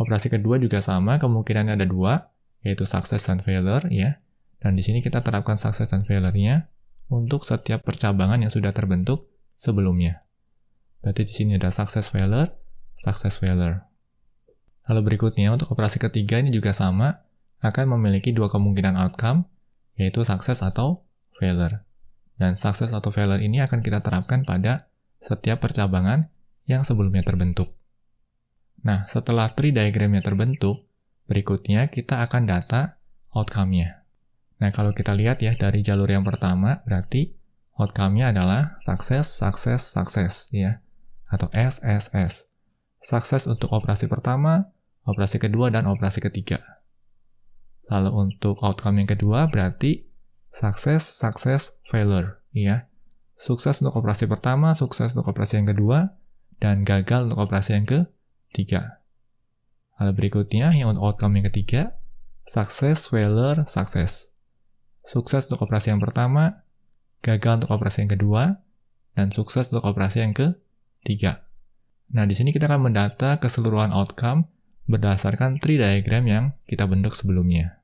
Operasi kedua juga sama, kemungkinannya ada dua, yaitu success dan failure, ya. Dan di sini kita terapkan success dan failure-nya untuk setiap percabangan yang sudah terbentuk sebelumnya. Berarti di sini ada success failure. Lalu berikutnya untuk operasi ketiga ini juga sama, akan memiliki dua kemungkinan outcome, yaitu success atau failure. Dan success atau failure ini akan kita terapkan pada setiap percabangan yang sebelumnya terbentuk. Nah, setelah tree diagramnya terbentuk, berikutnya kita akan data outcome-nya. Nah, kalau kita lihat ya dari jalur yang pertama, berarti outcome-nya adalah sukses, ya, atau SSS. Sukses untuk operasi pertama, operasi kedua, dan operasi ketiga. Lalu untuk outcome yang kedua berarti sukses, failure, ya. Sukses untuk operasi pertama, sukses untuk operasi yang kedua, dan gagal untuk operasi yang ketiga. Lalu berikutnya yang untuk outcome yang ketiga, sukses, failure, sukses. Sukses untuk operasi yang pertama, gagal untuk operasi yang kedua, dan sukses untuk operasi yang ketiga. Nah, di sini kita akan mendata keseluruhan outcome berdasarkan tree diagram yang kita bentuk sebelumnya.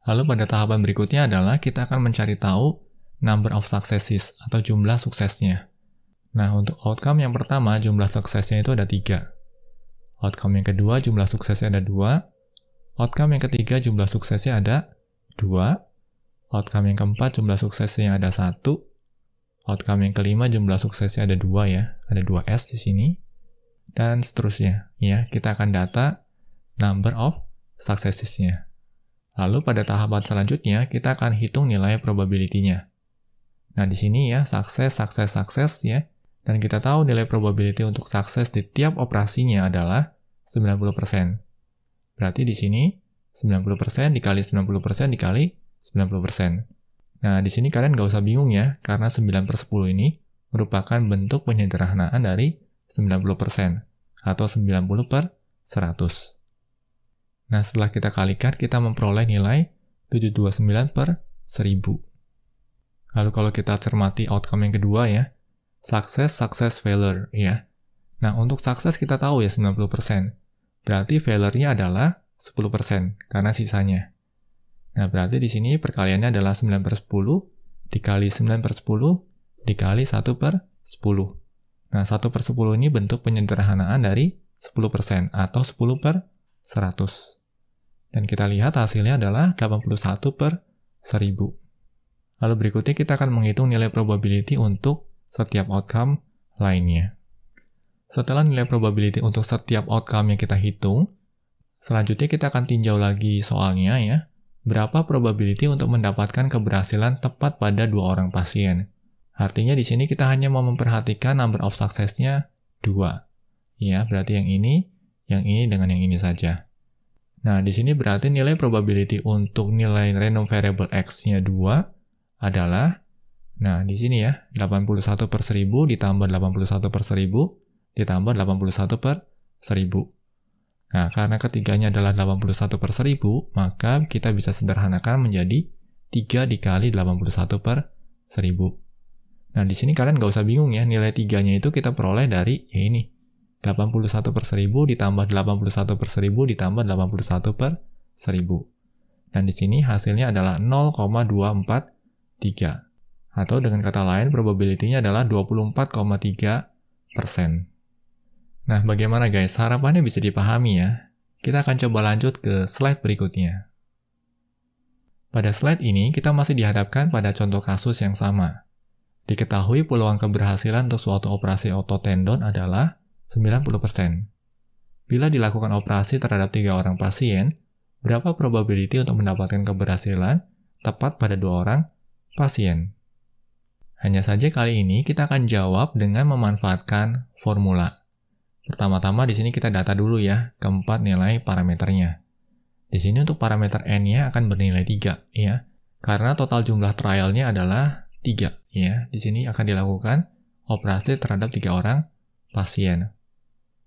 Lalu pada tahapan berikutnya adalah kita akan mencari tahu number of successes atau jumlah suksesnya. Nah, untuk outcome yang pertama jumlah suksesnya itu ada 3. Outcome yang kedua jumlah suksesnya ada 2. Outcome yang ketiga jumlah suksesnya ada 2. Outcome yang keempat jumlah suksesnya ada 1. Outcome yang kelima jumlah suksesnya ada 2 ya, ada 2S di sini. Dan seterusnya, ya, kita akan data number of successes-nya. Lalu pada tahapan selanjutnya, kita akan hitung nilai probability-nya. Nah, di sini ya, sukses, ya. Dan kita tahu nilai probability untuk sukses di tiap operasinya adalah 90%. Berarti di sini 90% dikali 90% dikali 90%. Nah, di sini kalian nggak usah bingung ya, karena 9/10 ini merupakan bentuk penyederhanaan dari 90%, atau 90/100. Nah, setelah kita kalikan, kita memperoleh nilai 729/1000. Lalu kalau kita cermati outcome yang kedua ya, sukses, failure, ya. Nah, untuk sukses kita tahu ya 90%. Berarti failure-nya adalah 10%, karena sisanya. Nah, berarti di sini perkaliannya adalah 9/10 dikali 9/10 dikali 1/10. Nah, 1/10 ini bentuk penyederhanaan dari 10% atau 10/100. Dan kita lihat hasilnya adalah 81/1000. Lalu berikutnya kita akan menghitung nilai probability untuk setiap outcome lainnya. Setelah nilai probability untuk setiap outcome yang kita hitung, selanjutnya kita akan tinjau lagi soalnya ya. Berapa probability untuk mendapatkan keberhasilan tepat pada 2 orang pasien. Artinya di sini kita hanya mau memperhatikan number of success-nya 2. Ya, berarti yang ini dengan yang ini saja. Nah, di sini berarti nilai probability untuk nilai random variable X-nya 2 adalah, nah di sini ya, 81/1000 ditambah 81/1000 ditambah 81/1000. Nah, karena ketiganya adalah 81/1000, maka kita bisa sederhanakan menjadi 3 dikali 81/1000. Nah, di sini kalian nggak usah bingung ya, nilai 3-nya itu kita peroleh dari, ya ini, 81/1000 ditambah 81/1000 ditambah 81/1000. Dan di sini hasilnya adalah 0,243. Atau dengan kata lain, probability-nya adalah 24,3%. Nah, bagaimana guys? Harapannya bisa dipahami ya. Kita akan coba lanjut ke slide berikutnya. Pada slide ini, kita masih dihadapkan pada contoh kasus yang sama. Diketahui peluang keberhasilan untuk suatu operasi otot tendon adalah 90%. Bila dilakukan operasi terhadap 3 orang pasien, berapa probability untuk mendapatkan keberhasilan tepat pada 2 orang pasien? Hanya saja kali ini kita akan jawab dengan memanfaatkan formula. Pertama-tama di sini kita data dulu ya, keempat nilai parameternya. Di sini untuk parameter N-nya akan bernilai 3 ya, karena total jumlah trialnya adalah 3 ya. Di sini akan dilakukan operasi terhadap 3 orang pasien.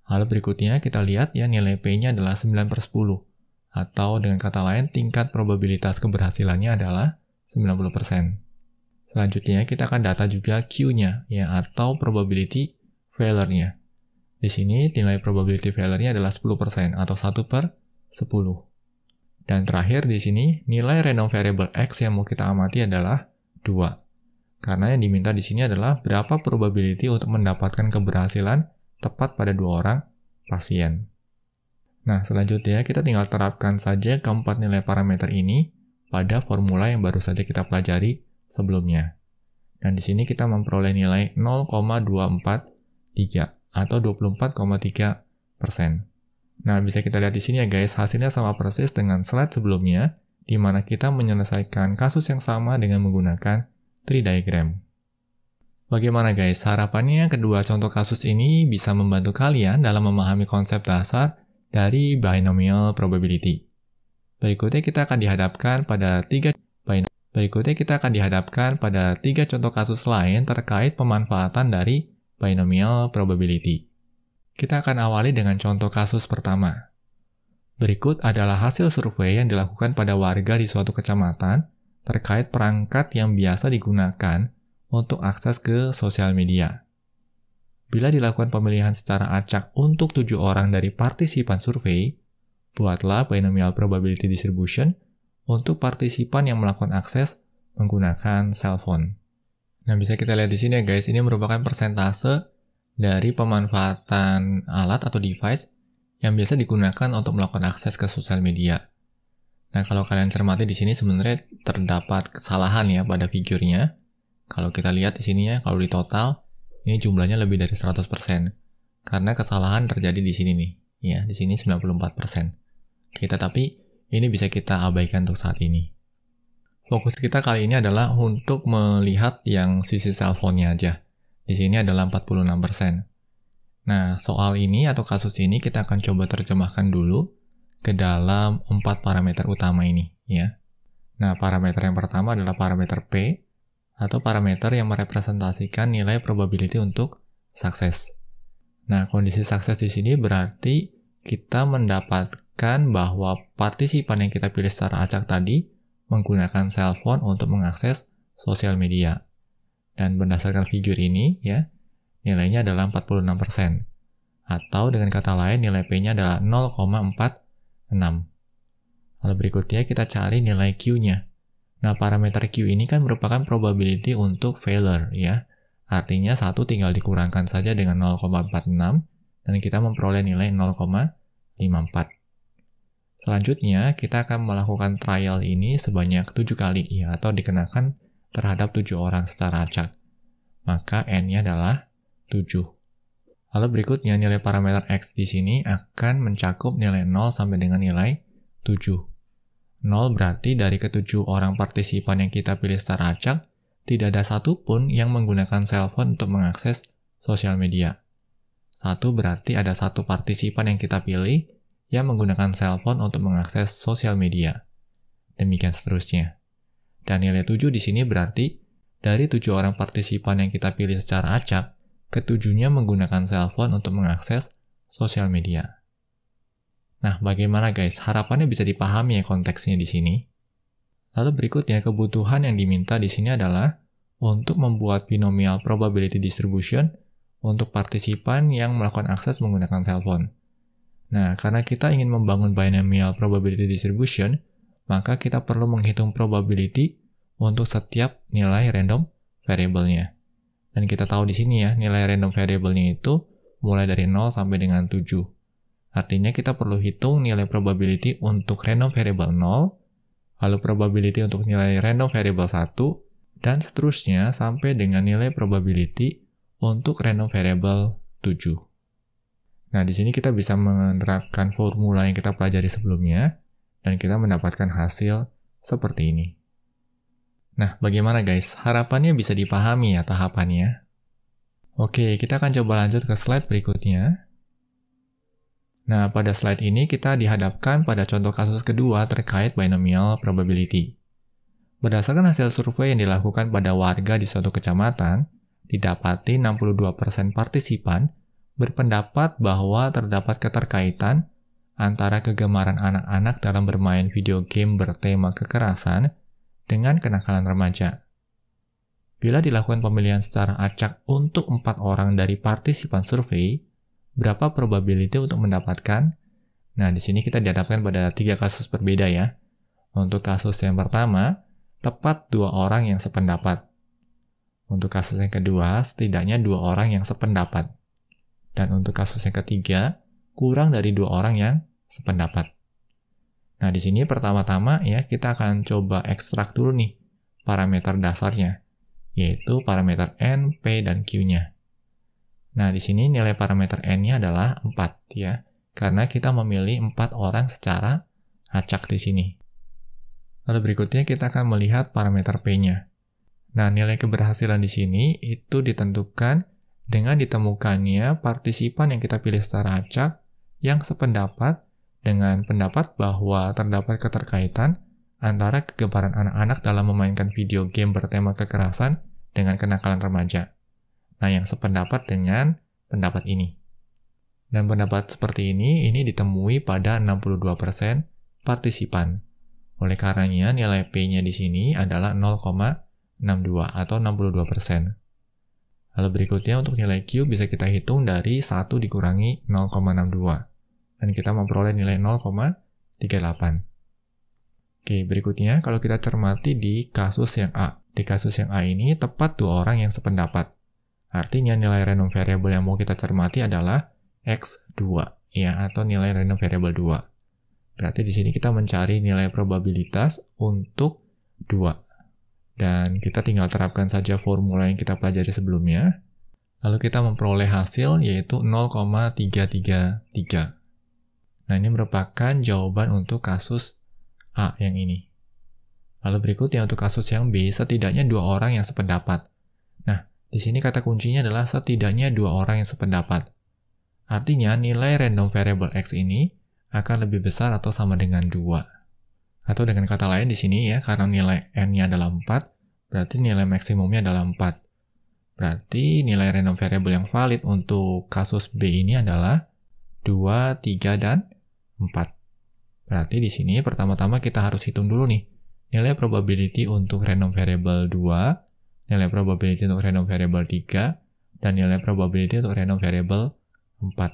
Lalu berikutnya kita lihat ya nilai P-nya adalah 9/10. Atau dengan kata lain tingkat probabilitas keberhasilannya adalah 90%. Selanjutnya, kita akan data juga Q-nya, ya, atau probability failure-nya. Di sini, nilai probability failure-nya adalah 10%, atau 1 per 10. Dan terakhir di sini, nilai random variable X yang mau kita amati adalah 2. Karena yang diminta di sini adalah berapa probability untuk mendapatkan keberhasilan tepat pada 2 orang pasien. Nah, selanjutnya kita tinggal terapkan saja keempat nilai parameter ini pada formula yang baru saja kita pelajari sebelumnya. Dan di sini kita memperoleh nilai 0,243 atau 24,3%. Nah, bisa kita lihat di sini ya guys, hasilnya sama persis dengan slide sebelumnya, di mana kita menyelesaikan kasus yang sama dengan menggunakan tree diagram. Bagaimana guys, harapannya kedua contoh kasus ini bisa membantu kalian dalam memahami konsep dasar dari binomial probability. Berikutnya kita akan dihadapkan pada tiga contoh kasus lain terkait pemanfaatan dari binomial probability. Kita akan awali dengan contoh kasus pertama. Berikut adalah hasil survei yang dilakukan pada warga di suatu kecamatan terkait perangkat yang biasa digunakan untuk akses ke sosial media. Bila dilakukan pemilihan secara acak untuk 7 orang dari partisipan survei, buatlah binomial probability distribution untuk partisipan yang melakukan akses menggunakan cellphone. Nah, bisa kita lihat di sini ya guys, ini merupakan persentase dari pemanfaatan alat atau device yang biasa digunakan untuk melakukan akses ke sosial media. Nah, kalau kalian cermati di sini sebenarnya terdapat kesalahan ya pada figurnya. Kalau kita lihat di sini ya, kalau di total ini jumlahnya lebih dari 100%. Karena kesalahan terjadi di sini nih. Ya, di sini 94%. Tapi ini bisa kita abaikan untuk saat ini. Fokus kita kali ini adalah untuk melihat yang sisi cellphone-nya aja. Di sini adalah 46%. Nah, soal ini atau kasus ini kita akan coba terjemahkan dulu ke dalam 4 parameter utama ini, ya. Nah, parameter yang pertama adalah parameter P, atau parameter yang merepresentasikan nilai probability untuk sukses. Nah, kondisi sukses di sini berarti kita mendapatkan bahwa partisipan yang kita pilih secara acak tadi menggunakan cellphone untuk mengakses sosial media. Dan berdasarkan figur ini, ya, nilainya adalah 46%. Atau dengan kata lain, nilai P-nya adalah 0,46. Lalu berikutnya kita cari nilai Q-nya. Nah, parameter Q ini kan merupakan probability untuk failure, ya. Artinya 1 tinggal dikurangkan saja dengan 0,46, dan kita memperoleh nilai 0,54. Selanjutnya, kita akan melakukan trial ini sebanyak 7 kali, ya, atau dikenakan terhadap 7 orang secara acak. Maka N-nya adalah 7. Lalu berikutnya nilai parameter X di sini akan mencakup nilai 0 sampai dengan nilai 7. 0 berarti dari ke-7 orang partisipan yang kita pilih secara acak, tidak ada satupun yang menggunakan cellphone untuk mengakses sosial media. 1 berarti ada 1 partisipan yang kita pilih yang menggunakan cellphone untuk mengakses sosial media. Demikian seterusnya. Dan nilai 7 di sini berarti dari 7 orang partisipan yang kita pilih secara acak, ke-7-nya menggunakan cellphone untuk mengakses sosial media. Nah, bagaimana guys? Harapannya bisa dipahami ya konteksnya di sini. Lalu berikutnya, kebutuhan yang diminta di sini adalah untuk membuat binomial probability distribution untuk partisipan yang melakukan akses menggunakan cellphone. Nah, karena kita ingin membangun binomial probability distribution, maka kita perlu menghitung probability untuk setiap nilai random variable-nya. Dan kita tahu di sini ya, nilai random variable-nya itu mulai dari 0 sampai dengan 7. Artinya kita perlu hitung nilai probability untuk random variable 0, lalu probability untuk nilai random variable 1, dan seterusnya sampai dengan nilai probability untuk random variable 7. Nah, di sini kita bisa menerapkan formula yang kita pelajari sebelumnya, dan kita mendapatkan hasil seperti ini. Nah, bagaimana guys? Harapannya bisa dipahami ya tahapannya. Oke, kita akan coba lanjut ke slide berikutnya. Nah, pada slide ini kita dihadapkan pada contoh kasus kedua terkait binomial probability. Berdasarkan hasil survei yang dilakukan pada warga di suatu kecamatan, didapati 62% partisipan berpendapat bahwa terdapat keterkaitan antara kegemaran anak-anak dalam bermain video game bertema kekerasan dengan kenakalan remaja. bila dilakukan pemilihan secara acak untuk 4 orang dari partisipan survei, berapa probability untuk mendapatkan? Nah, di sini kita dihadapkan pada 3 kasus berbeda ya. Untuk kasus yang pertama, tepat 2 orang yang sependapat. Untuk kasus yang kedua, setidaknya 2 orang yang sependapat. Dan untuk kasus yang ketiga, kurang dari 2 orang yang sependapat. Nah, di sini pertama-tama ya, kita akan coba ekstrak dulu nih parameter dasarnya, yaitu parameter N, P, dan Q-nya. Nah, di sini nilai parameter N-nya adalah 4 ya, karena kita memilih 4 orang secara acak di sini. Lalu berikutnya kita akan melihat parameter P-nya. Nah, nilai keberhasilan di sini itu ditentukan dengan ditemukannya partisipan yang kita pilih secara acak yang sependapat dengan pendapat bahwa terdapat keterkaitan antara kegemaran anak-anak dalam memainkan video game bertema kekerasan dengan kenakalan remaja. Nah, yang sependapat dengan pendapat ini. Dan pendapat seperti ini ditemui pada 62% partisipan. Oleh karenanya, nilai P-nya di sini adalah 0,62 atau 62%. Lalu berikutnya untuk nilai Q bisa kita hitung dari 1 dikurangi 0,62. Dan kita memperoleh nilai 0,38. Oke, berikutnya kalau kita cermati di kasus yang A. Di kasus yang A ini tepat 2 orang yang sependapat. Artinya nilai random variable yang mau kita cermati adalah X2, ya, atau nilai random variable 2. Berarti di sini kita mencari nilai probabilitas untuk 2. Dan kita tinggal terapkan saja formula yang kita pelajari sebelumnya. Lalu kita memperoleh hasil yaitu 0,333. Nah, ini merupakan jawaban untuk kasus A yang ini. Lalu berikutnya untuk kasus yang B, setidaknya 2 orang yang sependapat. Nah, di sini kata kuncinya adalah setidaknya 2 orang yang sependapat. Artinya nilai random variable X ini akan lebih besar atau sama dengan 2. Atau dengan kata lain di sini ya, karena nilai N-nya adalah 4, berarti nilai maksimumnya adalah 4. Berarti nilai random variable yang valid untuk kasus B ini adalah 2, 3, dan 4. Berarti di sini pertama-tama kita harus hitung dulu nih, nilai probability untuk random variable 2, nilai probability untuk random variable 3, dan nilai probability untuk random variable 4.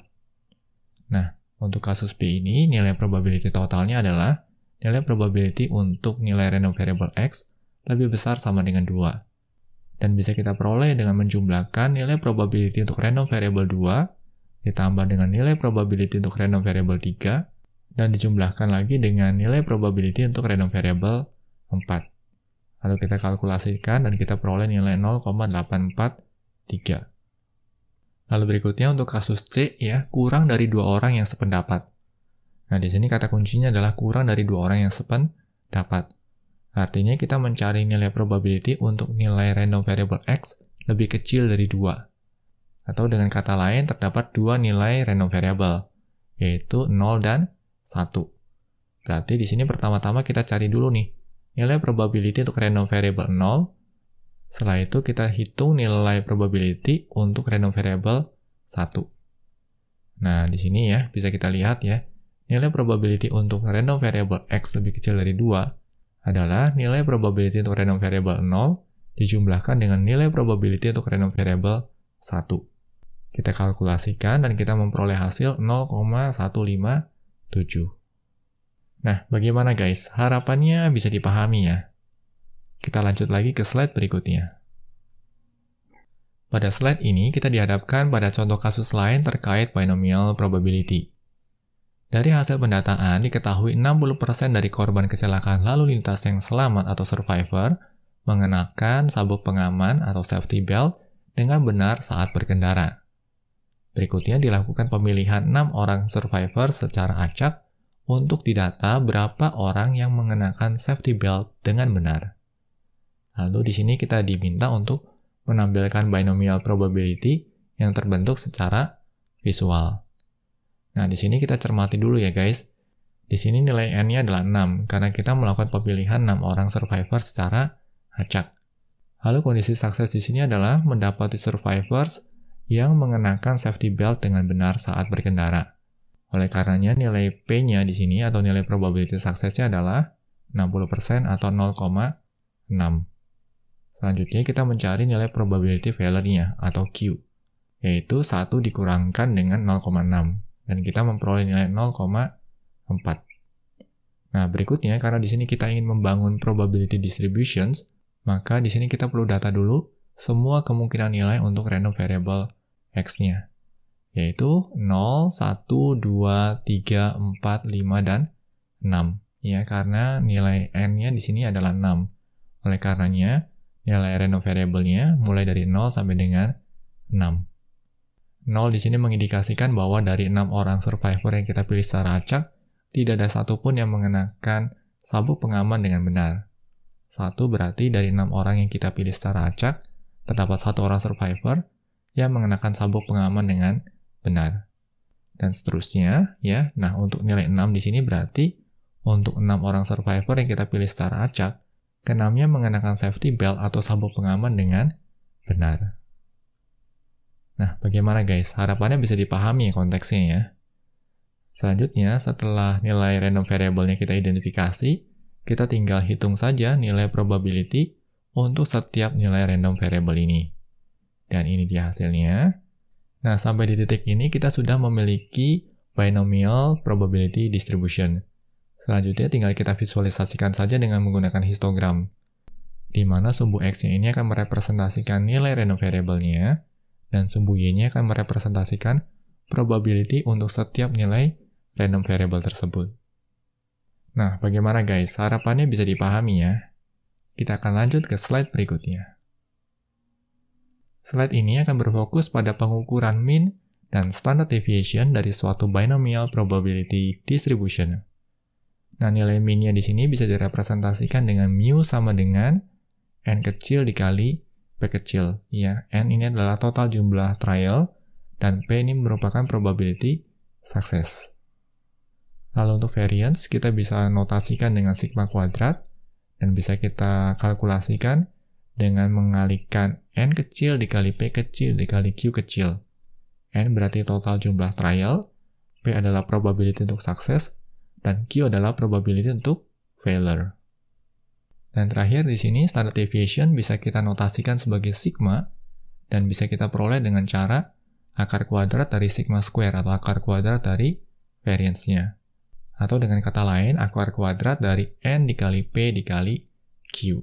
Nah, untuk kasus B ini, nilai probability totalnya adalah nilai probability untuk nilai random variable X lebih besar sama dengan 2. Dan bisa kita peroleh dengan menjumlahkan nilai probability untuk random variable 2 ditambah dengan nilai probability untuk random variable 3 dan dijumlahkan lagi dengan nilai probability untuk random variable 4. Lalu kita kalkulasikan dan kita peroleh nilai 0,843. Lalu berikutnya untuk kasus C ya, kurang dari 2 orang yang sependapat. Nah, di sini kata kuncinya adalah kurang dari 2 orang yang sependapat. Artinya kita mencari nilai probability untuk nilai random variable X lebih kecil dari 2. Atau dengan kata lain, terdapat 2 nilai random variable, yaitu 0 dan 1. Berarti di sini pertama-tama kita cari dulu nih, nilai probability untuk random variable 0. Setelah itu kita hitung nilai probability untuk random variable 1. Nah, di sini ya, bisa kita lihat ya, nilai probability untuk random variable X lebih kecil dari 2 adalah nilai probability untuk random variable 0 dijumlahkan dengan nilai probability untuk random variable 1. Kita kalkulasikan dan kita memperoleh hasil 0,157. Nah, bagaimana guys? Harapannya bisa dipahami ya. Kita lanjut lagi ke slide berikutnya. Pada slide ini, kita dihadapkan pada contoh kasus lain terkait binomial probability. Dari hasil pendataan, diketahui 60% dari korban kecelakaan lalu lintas yang selamat atau survivor mengenakan sabuk pengaman atau safety belt dengan benar saat berkendara. Berikutnya dilakukan pemilihan 6 orang survivor secara acak untuk didata berapa orang yang mengenakan safety belt dengan benar. Lalu di sini kita diminta untuk menampilkan binomial probability yang terbentuk secara visual. Nah, di sini kita cermati dulu ya guys. Di sini nilai N-nya adalah 6, karena kita melakukan pemilihan 6 orang survivor secara acak. Lalu kondisi sukses di sini adalah mendapati survivors yang mengenakan safety belt dengan benar saat berkendara. Oleh karenanya nilai P-nya di sini atau nilai probability suksesnya adalah 60% atau 0,6. Selanjutnya kita mencari nilai probability failure-nya atau Q, yaitu 1 dikurangkan dengan 0,6, dan kita memperoleh nilai 0,4. Nah, berikutnya karena di sini kita ingin membangun probability distributions, maka di sini kita perlu data dulu semua kemungkinan nilai untuk random variable X-nya, yaitu 0, 1, 2, 3, 4, 5, dan 6. Ya, karena nilai N-nya di sini adalah 6. Oleh karenanya, nilai random variable-nya mulai dari 0 sampai dengan 6. 0 di sini mengindikasikan bahwa dari 6 orang survivor yang kita pilih secara acak, tidak ada satupun yang mengenakan sabuk pengaman dengan benar. 1 berarti dari 6 orang yang kita pilih secara acak, terdapat 1 orang survivor yang mengenakan sabuk pengaman dengan benar. Dan seterusnya, ya. Nah, untuk nilai 6 di sini berarti untuk 6 orang survivor yang kita pilih secara acak, ke-6-nya mengenakan safety belt atau sabuk pengaman dengan benar. Nah, bagaimana guys? Harapannya bisa dipahami konteksnya ya. Selanjutnya, setelah nilai random variable-nya kita identifikasi, kita tinggal hitung saja nilai probability untuk setiap nilai random variable ini. Dan ini dia hasilnya. Nah, sampai di titik ini kita sudah memiliki binomial probability distribution. Selanjutnya tinggal kita visualisasikan saja dengan menggunakan histogram, di mana sumbu X-nya ini akan merepresentasikan nilai random variable-nya, dan sumbu Y-nya akan merepresentasikan probability untuk setiap nilai random variable tersebut. Nah, bagaimana guys? Harapannya bisa dipahami ya. Kita akan lanjut ke slide berikutnya. Slide ini akan berfokus pada pengukuran mean dan standard deviation dari suatu binomial probability distribution. Nah, nilai mean-nya di sini bisa direpresentasikan dengan mu sama dengan N kecil dikali P kecil. Ya, N ini adalah total jumlah trial, dan P ini merupakan probability success. Lalu untuk variance, kita bisa notasikan dengan sigma kuadrat, dan bisa kita kalkulasikan dengan mengalikan N kecil dikali P kecil dikali Q kecil. N berarti total jumlah trial, P adalah probability untuk sukses, dan Q adalah probability untuk failure. Dan terakhir di sini standard deviation bisa kita notasikan sebagai sigma, dan bisa kita peroleh dengan cara akar kuadrat dari sigma square atau akar kuadrat dari variance-nya. Atau dengan kata lain, akar kuadrat dari N dikali P dikali Q.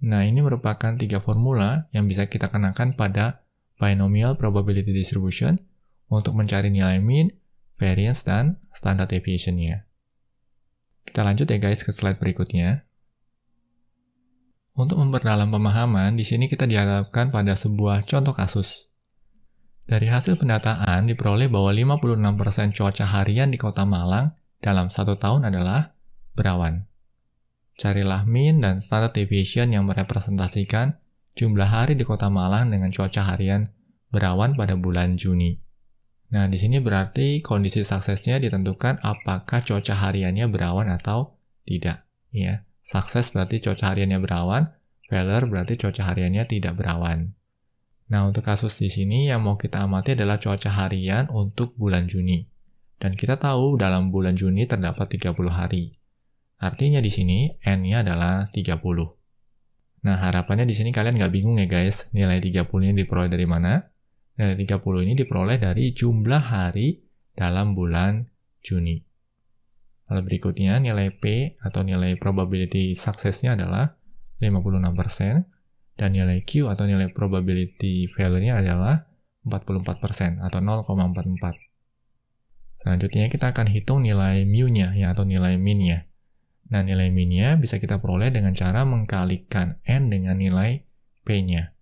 Nah, ini merupakan 3 formula yang bisa kita kenakan pada binomial probability distribution untuk mencari nilai mean, variance, dan standard deviation-nya. Kita lanjut ya guys ke slide berikutnya. Untuk memperdalam pemahaman, di sini kita dihadapkan pada sebuah contoh kasus. Dari hasil pendataan diperoleh bahwa 56% cuaca harian di Kota Malang dalam 1 tahun adalah berawan. Carilah mean dan standard deviation yang merepresentasikan jumlah hari di Kota Malang dengan cuaca harian berawan pada bulan Juni. Nah, di sini berarti kondisi suksesnya ditentukan apakah cuaca hariannya berawan atau tidak. Ya, sukses berarti cuaca hariannya berawan, failure berarti cuaca hariannya tidak berawan. Nah, untuk kasus di sini yang mau kita amati adalah cuaca harian untuk bulan Juni. Dan kita tahu dalam bulan Juni terdapat 30 hari. Artinya di sini N-nya adalah 30. Nah, harapannya di sini kalian nggak bingung ya guys, nilai 30 ini diperoleh dari mana? Nilai 30 ini diperoleh dari jumlah hari dalam bulan Juni. Lalu berikutnya nilai P atau nilai probability success-nya adalah 56%, dan nilai Q atau nilai probability failure-nya adalah 44% atau 0,44. Selanjutnya kita akan hitung nilai mu-nya ya, atau nilai mean-nya. Nah, nilai mean-nya bisa kita peroleh dengan cara mengkalikan N dengan nilai P-nya.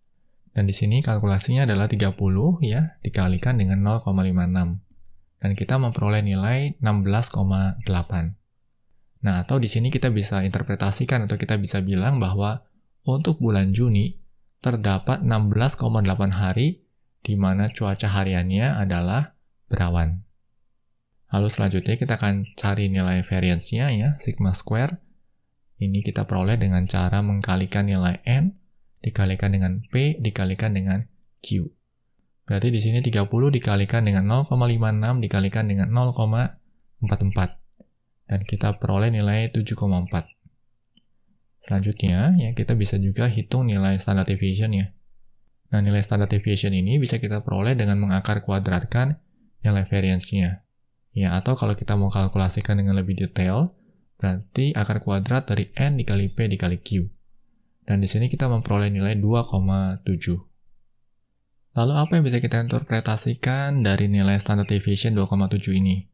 Dan di sini kalkulasinya adalah 30 ya, dikalikan dengan 0,56. Dan kita memperoleh nilai 16,8. Nah, atau di sini kita bisa interpretasikan atau kita bisa bilang bahwa untuk bulan Juni terdapat 16,8 hari di mana cuaca hariannya adalah berawan. Lalu selanjutnya kita akan cari nilai variance-nya ya, sigma square. Ini kita peroleh dengan cara mengkalikan nilai N dikalikan dengan P dikalikan dengan Q. Berarti di sini 30 dikalikan dengan 0,56 dikalikan dengan 0,44. Dan kita peroleh nilai 7,4. Selanjutnya, ya kita bisa juga hitung nilai standard deviation ya. Nah, nilai standard deviation ini bisa kita peroleh dengan mengakar kuadratkan nilai variance-nya. Ya, atau kalau kita mau kalkulasikan dengan lebih detail, berarti akar kuadrat dari N dikali P dikali Q. Dan di sini kita memperoleh nilai 2,7. Lalu apa yang bisa kita interpretasikan dari nilai standard deviation 2,7 ini?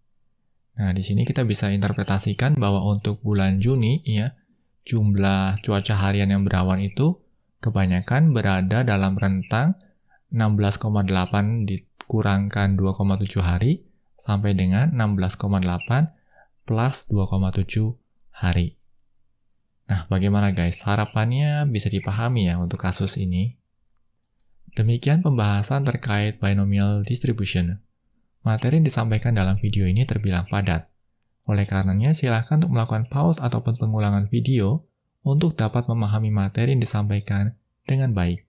Nah, di sini kita bisa interpretasikan bahwa untuk bulan Juni, ya, jumlah cuaca harian yang berawan itu kebanyakan berada dalam rentang 16,8 dikurangkan 2,7 hari sampai dengan 16,8 plus 2,7 hari. Nah, bagaimana guys? Harapannya bisa dipahami ya untuk kasus ini. Demikian pembahasan terkait binomial distribution. Materi yang disampaikan dalam video ini terbilang padat. Oleh karenanya, silakan untuk melakukan pause ataupun pengulangan video untuk dapat memahami materi yang disampaikan dengan baik.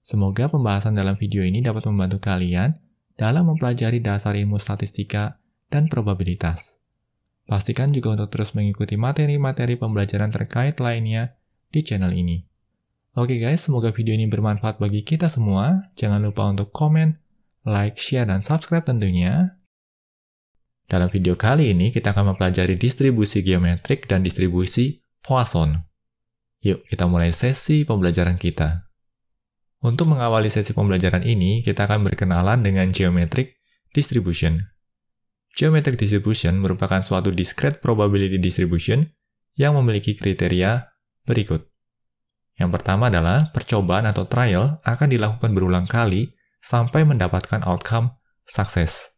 Semoga pembahasan dalam video ini dapat membantu kalian dalam mempelajari dasar ilmu statistika dan probabilitas. Pastikan juga untuk terus mengikuti materi-materi pembelajaran terkait lainnya di channel ini. Oke guys, semoga video ini bermanfaat bagi kita semua. Jangan lupa untuk komen, like, share, dan subscribe tentunya. Dalam video kali ini, kita akan mempelajari distribusi geometrik dan distribusi Poisson. Yuk, kita mulai sesi pembelajaran kita. Untuk mengawali sesi pembelajaran ini, kita akan berkenalan dengan geometric distribution. Geometric distribution merupakan suatu discrete probability distribution yang memiliki kriteria berikut. Yang pertama adalah percobaan atau trial akan dilakukan berulang kali sampai mendapatkan outcome sukses.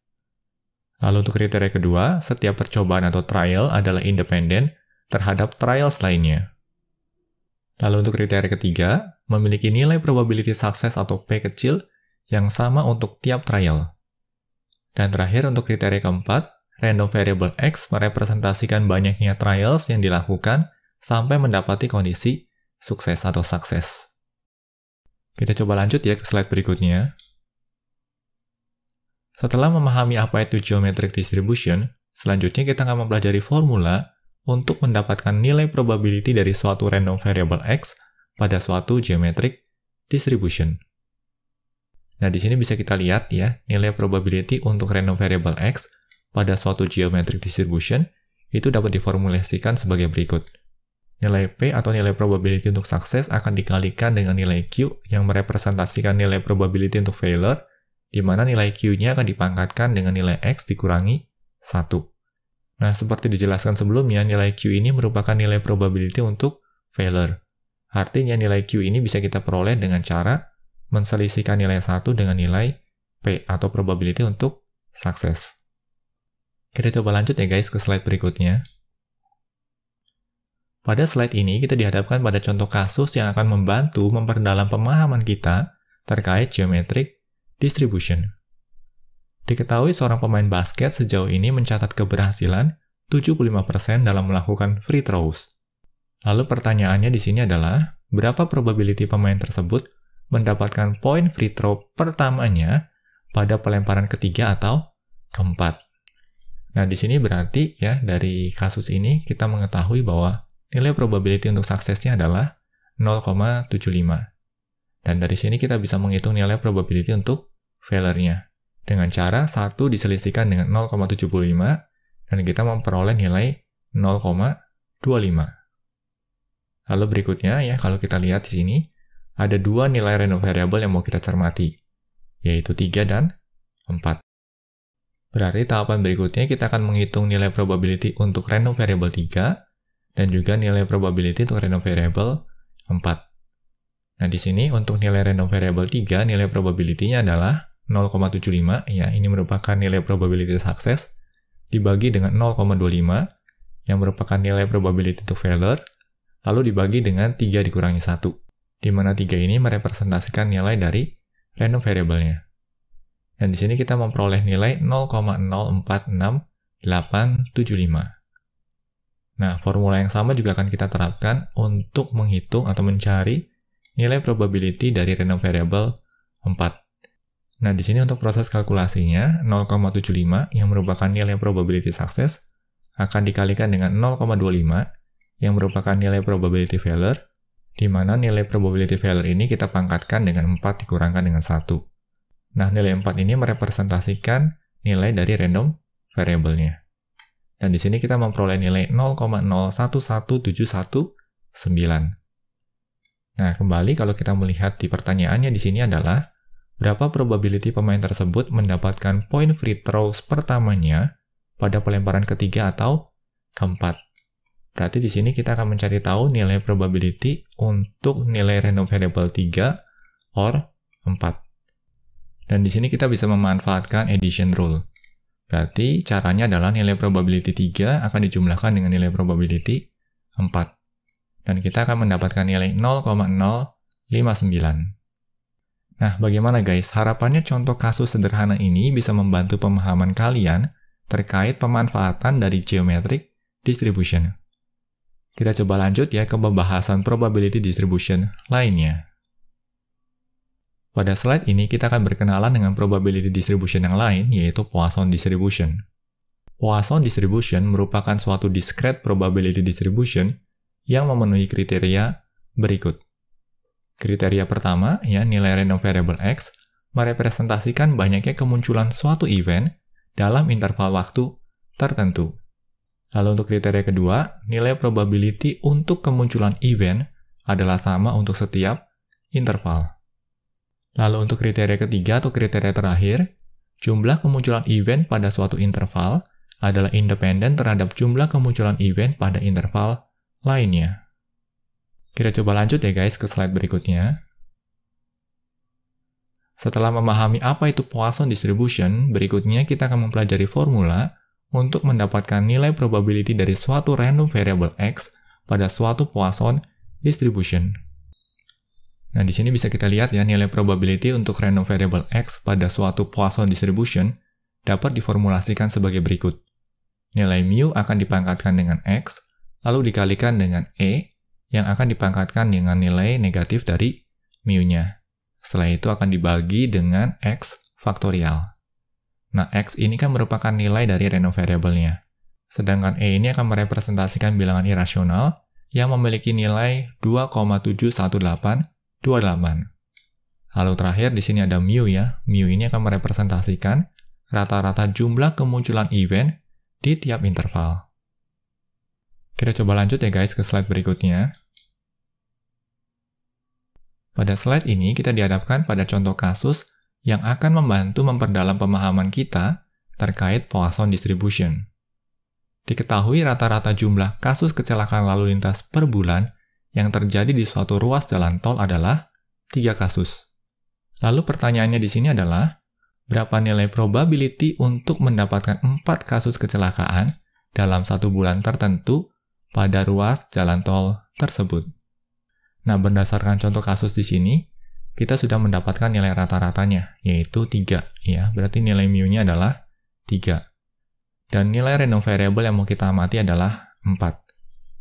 Lalu untuk kriteria kedua, setiap percobaan atau trial adalah independen terhadap trials lainnya. Lalu untuk kriteria ketiga, memiliki nilai probability sukses atau P kecil yang sama untuk tiap trial. Dan terakhir untuk kriteria keempat, random variable X merepresentasikan banyaknya trials yang dilakukan sampai mendapati kondisi sukses atau sukses. Kita coba lanjut ya ke slide berikutnya. Setelah memahami apa itu geometric distribution, selanjutnya kita akan mempelajari formula untuk mendapatkan nilai probability dari suatu random variable X pada suatu geometric distribution. Nah, di sini bisa kita lihat ya, nilai probability untuk random variable X pada suatu geometric distribution itu dapat diformulasikan sebagai berikut. Nilai P atau nilai probability untuk sukses akan dikalikan dengan nilai Q yang merepresentasikan nilai probability untuk failure, di mana nilai Q-nya akan dipangkatkan dengan nilai X dikurangi 1. Nah, seperti dijelaskan sebelumnya, nilai Q ini merupakan nilai probability untuk failure. Artinya nilai Q ini bisa kita peroleh dengan cara menselisihkan nilai 1 dengan nilai P atau probability untuk sukses. Kita coba lanjut ya guys ke slide berikutnya. Pada slide ini kita dihadapkan pada contoh kasus yang akan membantu memperdalam pemahaman kita terkait geometric distribution. Diketahui seorang pemain basket sejauh ini mencatat keberhasilan 75% dalam melakukan free throws. Lalu pertanyaannya di sini adalah, berapa probability pemain tersebut mendapatkan poin free throw pertamanya pada pelemparan ketiga atau keempat? Nah, di sini berarti ya dari kasus ini kita mengetahui bahwa nilai probability untuk suksesnya adalah 0,75. Dan dari sini kita bisa menghitung nilai probability untuk failure-nya dengan cara 1 diselisihkan dengan 0,75 dan kita memperoleh nilai 0,25. Lalu berikutnya ya, kalau kita lihat di sini ada dua nilai random variable yang mau kita cermati, yaitu 3 dan 4. Berarti tahapan berikutnya kita akan menghitung nilai probability untuk random variable 3 dan juga nilai probability untuk random variable 4. Nah, di sini untuk nilai random variable 3, nilai probability-nya adalah 0,75, ya, ini merupakan nilai probability sukses, dibagi dengan 0,25, yang merupakan nilai probability to failure, lalu dibagi dengan 3 dikurangi 1, di mana 3 ini merepresentasikan nilai dari random variable-nya. Dan di sini kita memperoleh nilai 0,046875. Nah, formula yang sama juga akan kita terapkan untuk menghitung atau mencari nilai probability dari random variable 4. Nah, di sini untuk proses kalkulasinya, 0,75 yang merupakan nilai probability sukses akan dikalikan dengan 0,25 yang merupakan nilai probability value, di mana nilai probability value ini kita pangkatkan dengan 4 dikurangkan dengan 1. Nah, nilai 4 ini merepresentasikan nilai dari random variable-nya. Dan di sini kita memperoleh nilai 0,011719. Nah, kembali kalau kita melihat di pertanyaannya di sini adalah berapa probability pemain tersebut mendapatkan point free throws pertamanya pada pelemparan ketiga atau keempat. Berarti di sini kita akan mencari tahu nilai probability untuk nilai random variable 3 or 4. Dan di sini kita bisa memanfaatkan addition rule. Berarti caranya adalah nilai probability 3 akan dijumlahkan dengan nilai probability 4. Dan kita akan mendapatkan nilai 0,059. Nah, bagaimana guys? Harapannya contoh kasus sederhana ini bisa membantu pemahaman kalian terkait pemanfaatan dari geometric distribution. Kita coba lanjut ya ke pembahasan probability distribution lainnya. Pada slide ini kita akan berkenalan dengan probability distribution yang lain, yaitu Poisson distribution. Poisson distribution merupakan suatu discrete probability distribution yang memenuhi kriteria berikut. Kriteria pertama, ya, nilai random variable X merepresentasikan banyaknya kemunculan suatu event dalam interval waktu tertentu. Lalu untuk kriteria kedua, nilai probability untuk kemunculan event adalah sama untuk setiap interval. Lalu untuk kriteria ketiga atau kriteria terakhir, jumlah kemunculan event pada suatu interval adalah independen terhadap jumlah kemunculan event pada interval lainnya. Kita coba lanjut ya guys ke slide berikutnya. Setelah memahami apa itu Poisson distribution, berikutnya kita akan mempelajari formula untuk mendapatkan nilai probability dari suatu random variable X pada suatu Poisson distribution. Nah, di sini bisa kita lihat ya nilai probability untuk random variable X pada suatu Poisson distribution dapat diformulasikan sebagai berikut. Nilai mu akan dipangkatkan dengan X, lalu dikalikan dengan E, yang akan dipangkatkan dengan nilai negatif dari mu-nya. Setelah itu akan dibagi dengan X faktorial. Nah, X ini kan merupakan nilai dari random variable-nya. Sedangkan E ini akan merepresentasikan bilangan irasional yang memiliki nilai 2,71828. Lalu terakhir di sini ada mu ya. Mu ini akan merepresentasikan rata-rata jumlah kemunculan event di tiap interval. Kita coba lanjut ya guys ke slide berikutnya. Pada slide ini kita dihadapkan pada contoh kasus yang akan membantu memperdalam pemahaman kita terkait Poisson distribution. Diketahui rata-rata jumlah kasus kecelakaan lalu lintas per bulan yang terjadi di suatu ruas jalan tol adalah 3 kasus. Lalu pertanyaannya di sini adalah, berapa nilai probability untuk mendapatkan 4 kasus kecelakaan dalam 1 bulan tertentu pada ruas jalan tol tersebut? Nah, berdasarkan contoh kasus di sini, kita sudah mendapatkan nilai rata-ratanya, yaitu 3. Ya, berarti nilai mu-nya adalah 3. Dan nilai random variable yang mau kita amati adalah 4.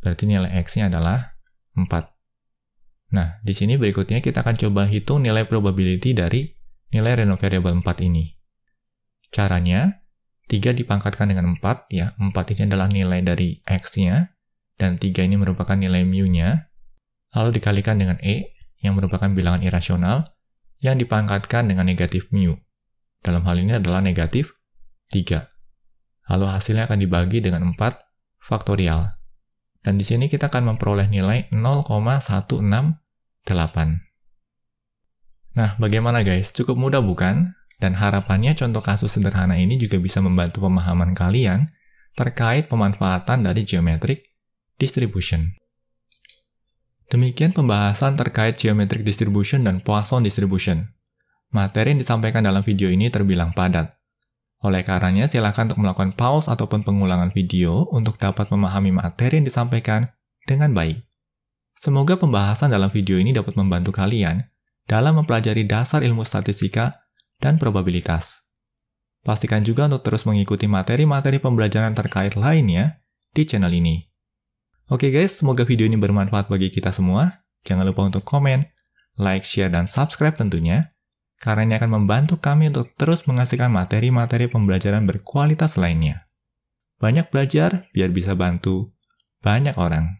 Berarti nilai X-nya adalah 4. Nah, di sini berikutnya kita akan coba hitung nilai probability dari nilai random variable 4 ini. Caranya, 3 dipangkatkan dengan 4, ya. 4 ini adalah nilai dari X-nya, dan 3 ini merupakan nilai mu-nya. Lalu dikalikan dengan E, yang merupakan bilangan irasional, yang dipangkatkan dengan negatif mu. Dalam hal ini adalah negatif 3. Lalu hasilnya akan dibagi dengan 4 faktorial. Dan di sini kita akan memperoleh nilai 0,168. Nah, bagaimana guys? Cukup mudah bukan? Dan harapannya contoh kasus sederhana ini juga bisa membantu pemahaman kalian terkait pemanfaatan dari geometric distribution. Demikian pembahasan terkait geometric distribution dan Poisson distribution. Materi yang disampaikan dalam video ini terbilang padat. Oleh karenanya, silakan untuk melakukan pause ataupun pengulangan video untuk dapat memahami materi yang disampaikan dengan baik. Semoga pembahasan dalam video ini dapat membantu kalian dalam mempelajari dasar ilmu statistika dan probabilitas. Pastikan juga untuk terus mengikuti materi-materi pembelajaran terkait lainnya di channel ini. Oke guys, semoga video ini bermanfaat bagi kita semua. Jangan lupa untuk komen, like, share, dan subscribe tentunya, karena ini akan membantu kami untuk terus menghasilkan materi-materi pembelajaran berkualitas lainnya. Banyak belajar biar bisa bantu banyak orang.